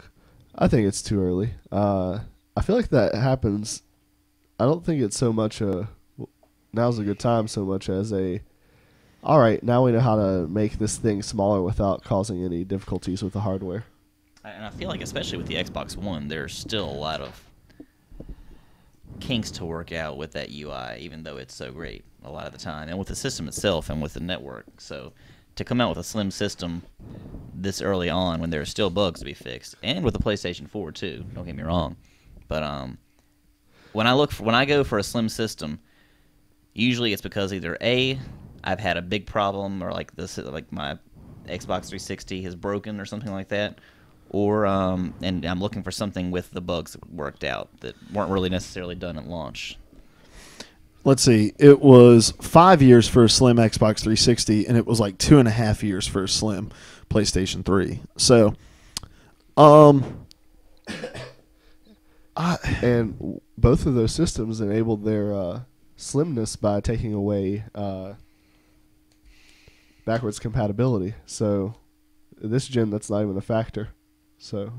I think it's too early. I feel like that happens. I don't think it's so much now's a good time so much as all right, now we know how to make this thing smaller without causing any difficulties with the hardware. And I feel like, especially with the Xbox One, there's still a lot of kinks to work out with that UI, even though it's so great a lot of the time, and with the system itself and with the network. So to come out with a slim system this early on when there are still bugs to be fixed, and with the PlayStation 4 too, don't get me wrong, but when I go for a slim system, usually it's because either A, I've had a big problem, or like my Xbox 360 has broken or something like that, or and I'm looking for something with the bugs worked out that weren't really necessarily done at launch. Let's see. It was 5 years for a Slim Xbox 360, and it was like 2.5 years for a Slim PlayStation 3. So, And both of those systems enabled their slimness by taking away backwards compatibility. So this gen, that's not even a factor. So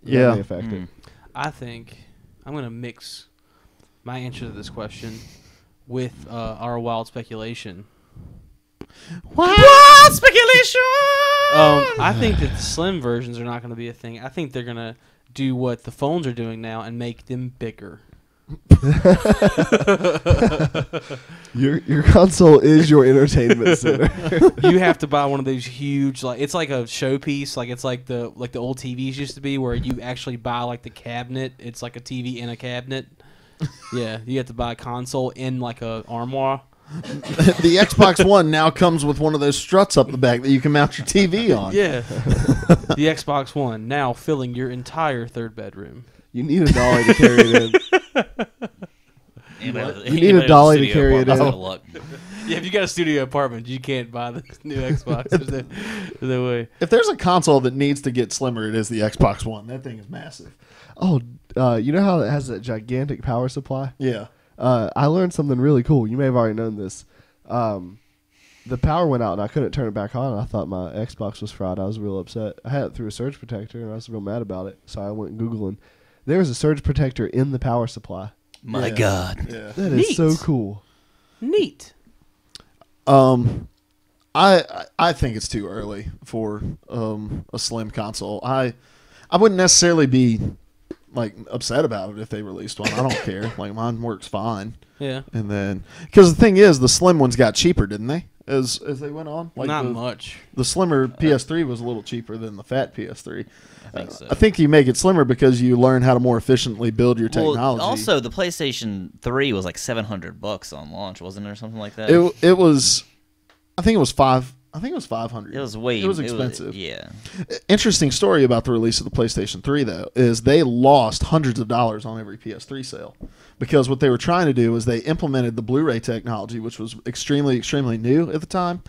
Yeah. that may affect it. I think I'm going to mix my answer to this question with our wild speculation. What speculation? I think that the slim versions are not going to be a thing. I think they're going to do what the phones are doing now and make them bigger. Your console is your entertainment center. You have to buy one of those huge, like it's like a showpiece, like it's like the old TVs used to be, where you actually buy like the cabinet. It's like a TV in a cabinet. Yeah, you have to buy a console in like a armoire. The Xbox One now comes with one of those struts up the back that you can mount your TV on. Yeah, the Xbox One now filling your entire third bedroom. You need a dolly to carry it in. You need a dolly to carry it in. Yeah, if you got a studio apartment, you can't buy the new Xbox. There's no way. If there's a console that needs to get slimmer, it is the Xbox One. That thing is massive. Oh, you know how it has that gigantic power supply? Yeah. I learned something really cool. You may have already known this. The power went out and I couldn't turn it back on. I thought my Xbox was fried. I was real upset. I had it through a surge protector and I was real mad about it. So I went Googling. There's a surge protector in the power supply. My God. Yeah. That is so cool. Neat. I think it's too early for a slim console. I wouldn't necessarily be like upset about it if they released one. I don't care. Like mine works fine. Yeah. And then because the thing is, the slim ones got cheaper, didn't they? As they went on, like not much. The slimmer PS3 was a little cheaper than the fat PS3. I think so. I think you make it slimmer because you learn how to more efficiently build your technology. Also, the PlayStation 3 was like $700 on launch, wasn't it, or something like that? It was. I think it was $500. It was way. It was expensive. Yeah. Interesting story about the release of the PlayStation 3 though is they lost hundreds of dollars on every PS3 sale because what they were trying to do was they implemented the Blu-ray technology, which was extremely new at the time.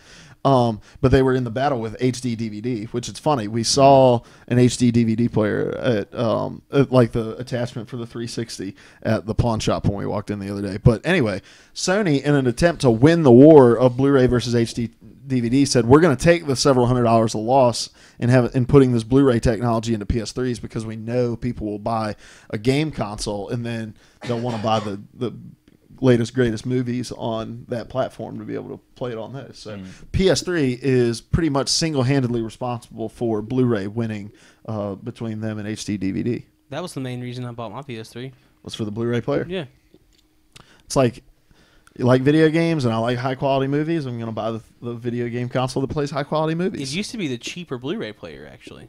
But they were in the battle with HD DVD, which is funny. We saw an HD DVD player at like the attachment for the 360 at the pawn shop when we walked in the other day. But anyway, Sony, in an attempt to win the war of Blu-ray versus HD DVD, said we're going to take the several $100s of loss and putting this Blu-ray technology into PS3s because we know people will buy a game console and then they'll want to buy the latest greatest movies on that platform to be able to play it on those. So PS3 is pretty much single-handedly responsible for Blu-ray winning between them and HD DVD. That was the main reason I bought my PS3. Was for the Blu-ray player? Yeah. It's like you like video games and I like high-quality movies. I'm going to buy the video game console that plays high-quality movies. It used to be the cheaper Blu-ray player, actually.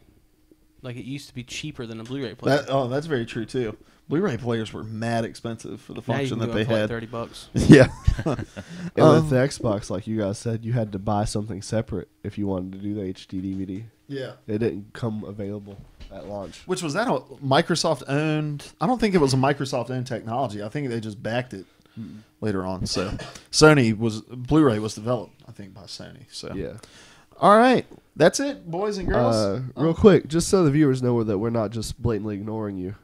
Like, it used to be cheaper than a Blu-ray player. That's very true, too. Blu-ray players were mad expensive for the function that they had. Like $30. Yeah. And with the Xbox, like you guys said, you had to buy something separate if you wanted to do the HD DVD. Yeah. It didn't come available at launch. Which was that a Microsoft owned? I don't think it was a Microsoft owned technology. I think they just backed it later on. So Blu-ray was developed, I think, by Sony. So yeah. All right. That's it, boys and girls. Real quick, just so the viewers know that we're not just blatantly ignoring you.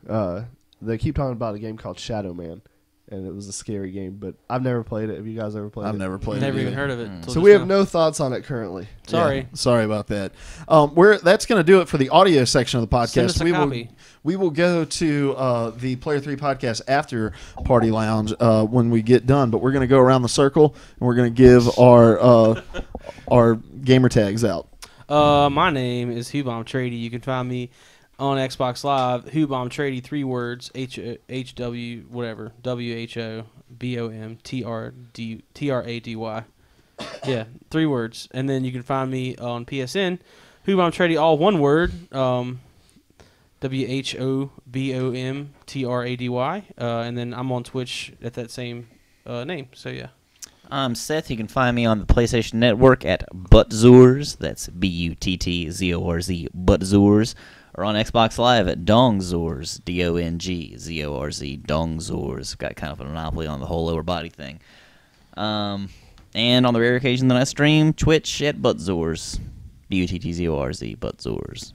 They keep talking about a game called Shadow Man, and it was a scary game, but I've never played it. Have you guys ever played it? I've never played it. Never even either. heard of it. So we have no thoughts on it currently. Sorry. Yeah, sorry about that. That's going to do it for the audio section of the podcast. Send us a copy. We will go to the Player 3 Podcast After Party Lounge when we get done, but we're going to go around the circle, and we're going to give our gamer tags out. My name is Hubom Trady. You can find me on Xbox Live. Hubom Trady, 3 words, HW whatever, WHOBOM Yeah, 3 words. And then you can find me on PSN. Hubom Trady, all 1 word. WHOBOMTRADY. And then I'm on Twitch at that same name. So yeah. I'm Seth. You can find me on the PlayStation Network at Buttzors. That's BUTTZORZ, Buttzors. Or on Xbox Live at Dongzors, DONGZORZ, Dongzors. Got kind of a monopoly on the whole lower body thing. And on the rare occasion that I stream, Twitch at Buttzors, BUTTZORZ, Buttzors.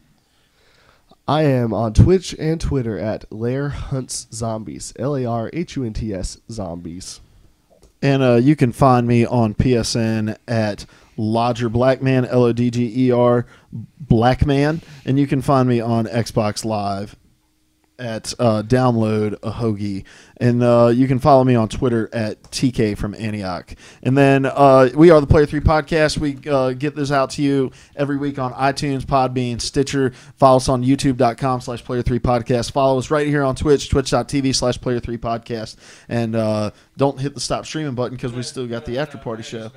I am on Twitch and Twitter at Lair Hunts Zombies, LARHUNTS Zombies. And you can find me on PSN at Lodger Blackman, LODGER Blackman. And you can find me on Xbox Live at Download a Hoagie. And you can follow me on Twitter at TK from Antioch. And then we are the Player 3 Podcast. We get this out to you every week on iTunes, Podbean, Stitcher. Follow us on youtube.com/Player3Podcast. Follow us right here on Twitch, twitch.tv/Player3Podcast. And don't hit the stop streaming button because we still got the after party show.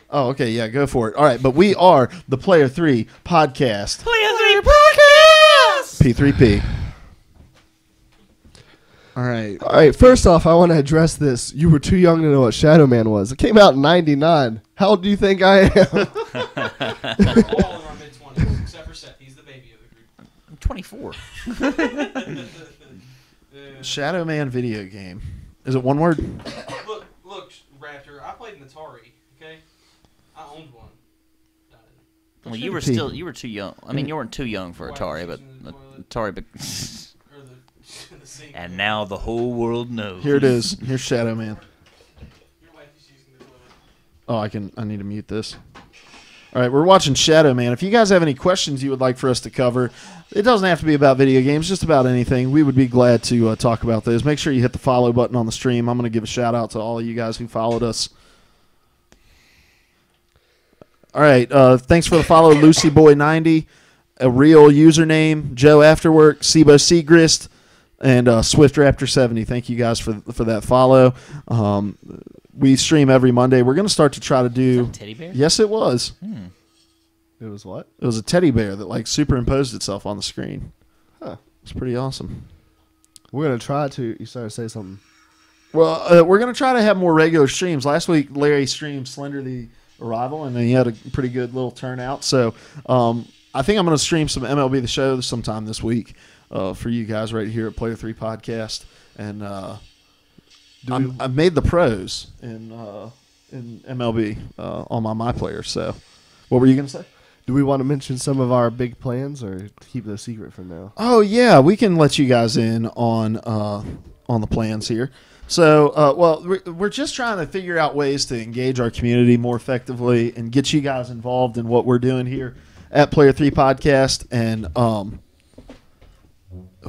Oh, okay. Yeah, go for it. All right. But we are the Player 3 Podcast. Player 3 Podcast! P3P. All right. First off, I want to address this. You were too young to know what Shadow Man was. It came out in '99. How old do you think I am? All in our mid-20s, except for Seth. He's the baby of the group. I'm 24. Shadow Man video game. Is it one word? Look, Raptor. I played an Atari. Okay, I owned one. Well, you were too young. I mean, you weren't too young for Atari, but Atari. And now the whole world knows. Here it is. Here's Shadow Man. Oh, I need to mute this. All right, we're watching Shadow Man. If you guys have any questions you would like for us to cover, it doesn't have to be about video games, just about anything. We would be glad to talk about those. Make sure you hit the follow button on the stream. I'm going to give a shout out to all of you guys who followed us. All right, thanks for the follow, LucyBoy90, a real username, Joe Afterwork, Sibo Segrist, and SwiftRaptor70. Thank you guys for that follow. We stream every Monday. We're going to start to try to do... Was that a teddy bear? Yes, it was. It was what? It was a teddy bear that superimposed itself on the screen. Huh. It's pretty awesome. We're going to try to... You started to say something. Well, we're going to try to have more regular streams. Last week, Larry streamed Slender the Arrival, and then he had a pretty good little turnout. So I think I'm going to stream some MLB The Show sometime this week for you guys right here at Player 3 Podcast. And I've made the pros in MLB on my player. So what were you going to say? Do we want to mention some of our big plans or keep those secret for now? Oh, yeah. We can let you guys in on the plans here. So, we're just trying to figure out ways to engage our community more effectively and get you guys involved in what we're doing here at Player 3 Podcast. And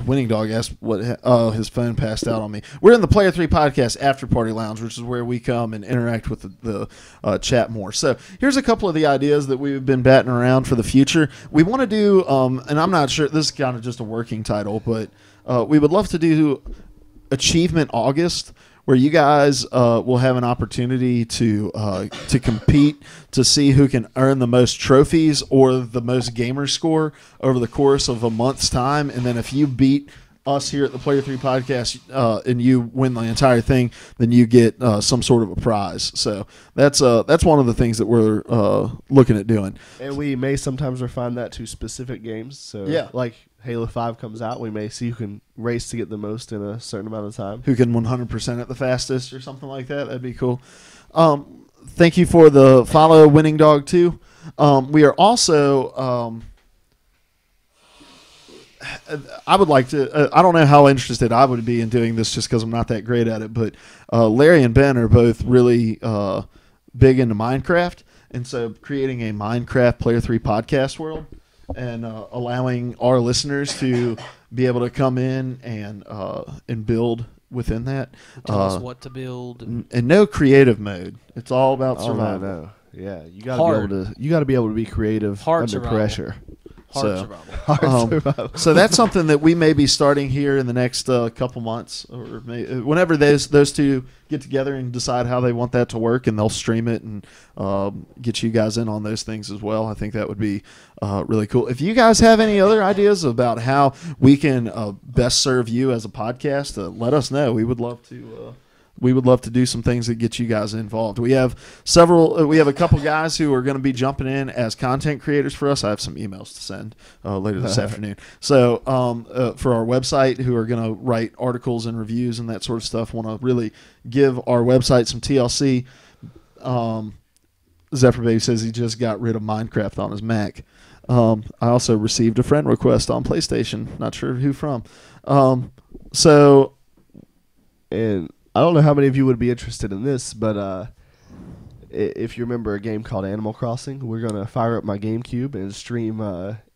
Winning Dog asked his phone passed out on me. We're in the Player 3 Podcast After Party Lounge, which is where we come and interact with the chat more. So here's a couple of the ideas that we've been batting around for the future. We want to do, and I'm not sure, this is kind of just a working title, but we would love to do Achievement August, where you guys will have an opportunity to compete to see who can earn the most trophies or the most gamer score over the course of a month's time. And then if you beat us here at the Player 3 Podcast and you win the entire thing, then you get some sort of a prize. So that's one of the things that we're looking at doing. And we may sometimes refine that to specific games. So yeah, like Halo 5 comes out, we may see who can race to get the most in a certain amount of time. Who can 100% it the fastest or something like that. That'd be cool. Thank you for the follow, Winning Dog 2. We are also... I would like to... I don't know how interested I would be in doing this just because I'm not that great at it, but Larry and Ben are both really big into Minecraft, and so creating a Minecraft Player 3 podcast world and allowing our listeners to be able to come in and build within that. Tell us what to build. And no creative mode. It's all about survival. No. Yeah, you gotta be able to be creative under pressure. Hard survival. So that's something that we may be starting here in the next couple months, or whenever those two get together and decide how they want that to work, and they'll stream it and get you guys in on those things as well. I think that would be really cool. If you guys have any other ideas about how we can best serve you as a podcast, let us know. We would love to. We would love to do some things that get you guys involved. We have a couple guys who are going to be jumping in as content creators for us. I have some emails to send later this afternoon. So for our website, who are going to write articles and reviews and that sort of stuff, want to really give our website some TLC. Zephyr Baby says he just got rid of Minecraft on his Mac. I also received a friend request on PlayStation. Not sure who from. And I don't know how many of you would be interested in this, but if you remember a game called Animal Crossing, we're going to fire up my GameCube and stream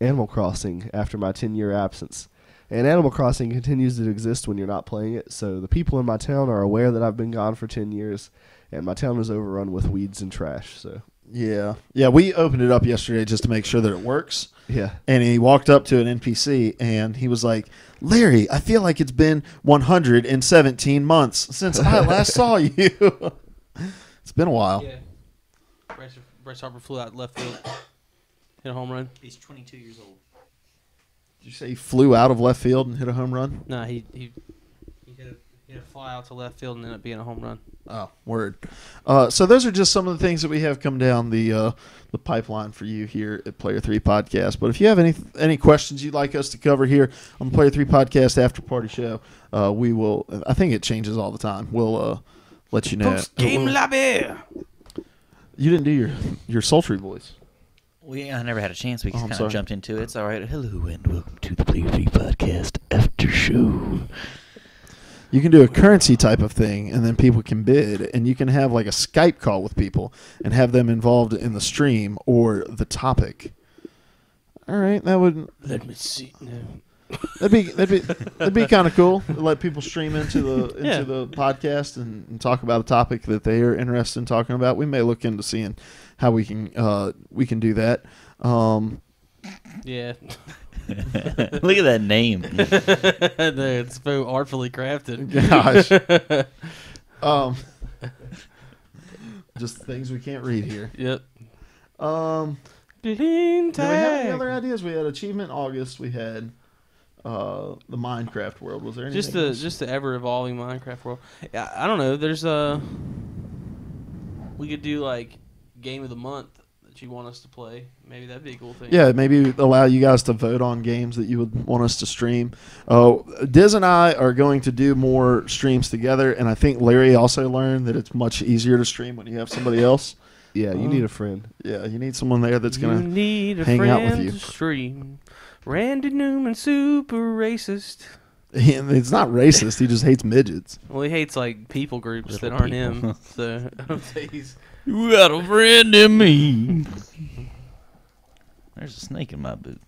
Animal Crossing after my 10-year absence. And Animal Crossing continues to exist when you're not playing it, so the people in my town are aware that I've been gone for 10 years, and my town is overrun with weeds and trash. So Yeah. We opened it up yesterday just to make sure that it works. yeah, And he walked up to an NPC, and he was like, Larry, I feel like it's been 117 months since I last saw you. It's been a while. Yeah. Bryce Harper flew out left field. Hit a home run. He's 22 years old. Did you say he flew out of left field and hit a home run? No, he hit a fly out to left field and ended up being a home run. Oh, word. So those are just some of the things that we have come down the pipeline for you here at Player 3 Podcast. But if you have any questions you'd like us to cover here on the Player 3 Podcast After Party Show, we will. I think it changes all the time. We'll let you know. Game lobby. You didn't do your sultry voice. I never had a chance. We kind sorry. of jumped into it. It's all right. Hello and welcome to the Player 3 Podcast After Show. You can do a currency type of thing, and then people can bid, and you can have like a Skype call with people and have them involved in the stream or the topic. All right, that would Let me see. No. that'd be kind of cool. Let people stream into the podcast and talk about a topic that they are interested in talking about. We may look into seeing how we can do that. Yeah. Look at that name. It's so artfully crafted. Gosh. Just things we can't read here. Yep. Did we have any other ideas? We had Achievement August. We had the Minecraft world. Was there anything else? Just the ever evolving Minecraft world. Yeah, I don't know. There's we could do like game of the month that you want us to play. Maybe that'd be a cool thing. Yeah, maybe allow you guys to vote on games that you would want us to stream. Diz and I are going to do more streams together, and I think Larry also learned that it's much easier to stream when you have somebody else. yeah, you need a friend. Yeah, you need someone there that's You going to need a hang friend out with you. to stream. Randy Newman, super racist. It's not racist. He just hates midgets. Well, he hates like people groups Little that aren't people. him. So I don't say he's. You got a friend in me. There's a snake in my boot.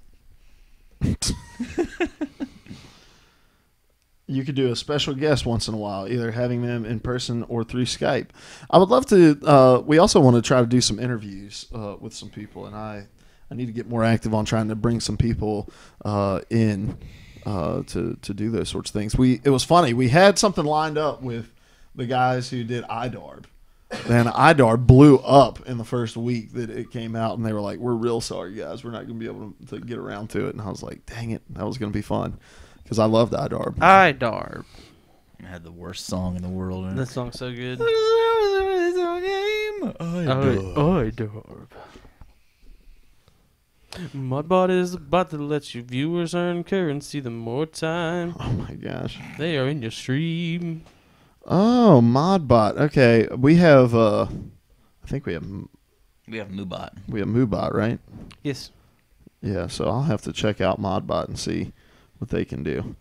You could do a special guest once in a while, either having them in person or through Skype. I would love to. We also want to try to do some interviews with some people, and I need to get more active on trying to bring some people in to do those sorts of things. It was funny. We had something lined up with the guys who did iDarb. And iDarb blew up in the first week that it came out, and they were like, "We're real sorry, guys. We're not going to be able to get around to it." And I was like, "Dang it, that was going to be fun," because I loved iDarb. iDarb. I had the worst song in the world. That song's so good. iDarb. Modbot is about to let your viewers earn currency the more time Oh my gosh! they are in your stream. Oh, Modbot. Okay, we have. I think we have Moobot. Moobot, right? Yes. Yeah. So I'll have to check out Modbot and see what they can do.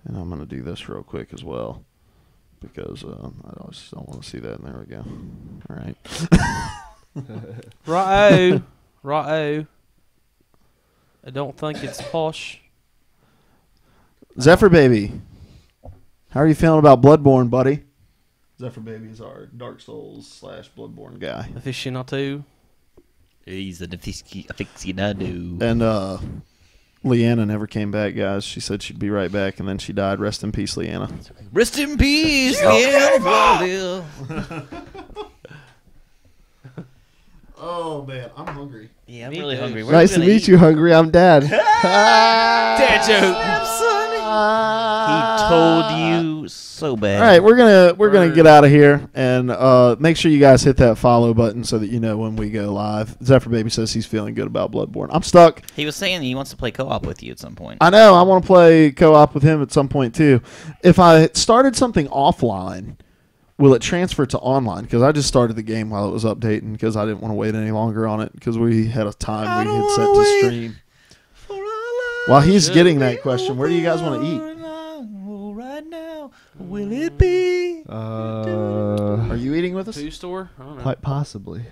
And I'm going to do this real quick as well because I just don't want to see that. And there we go. All right. Right-o. Right-o. I don't think it's posh. Zephyr Baby, how are you feeling about Bloodborne, buddy? Zephyr Baby is our Dark Souls / Bloodborne guy. Aficionado. He's an aficionado. And Leanna never came back, guys. She said she'd be right back, and then she died. Rest in peace, Leanna. Rest in peace, Leanna. Oh, man, I'm hungry. Yeah, I'm Me really too. hungry. Where Nice to meet you, Hungry. I'm Dad. Dad joke. He told you so bad. All right, we're gonna get out of here, and make sure you guys hit that follow button so that you know when we go live. Zephyr Baby says he's feeling good about Bloodborne. I'm stuck. He was saying he wants to play co-op with you at some point. I know. I want to play co-op with him at some point too. If I started something offline, will it transfer to online? Because I just started the game while it was updating because I didn't want to wait any longer on it because we had a time we had set to stream. While he's getting that question, where do you guys want to eat? Right now, will it be? Are you eating with us? Food store? I don't know. Quite possibly.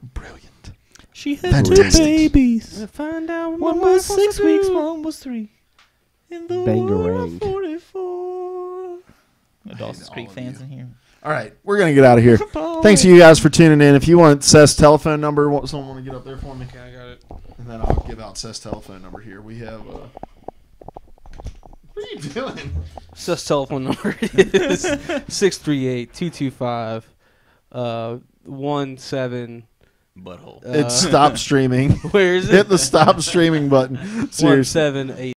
Brilliant. She had Fantastic. 2 babies. Find out One was 6 weeks, one was 3. In the Bangarang. 44. No Dawson's all Creek of fans you. in here. All right, we're gonna get out of here. Thanks to you guys for tuning in. If you want Seth's telephone number, someone want to get up there for me? Okay, I got it. And then I'll give out Seth's telephone number here. We have. What are you doing? Sus telephone number is 638-225-17. Butthole. It's stop streaming. Where is it? Hit the stop streaming button. Seriously. 178.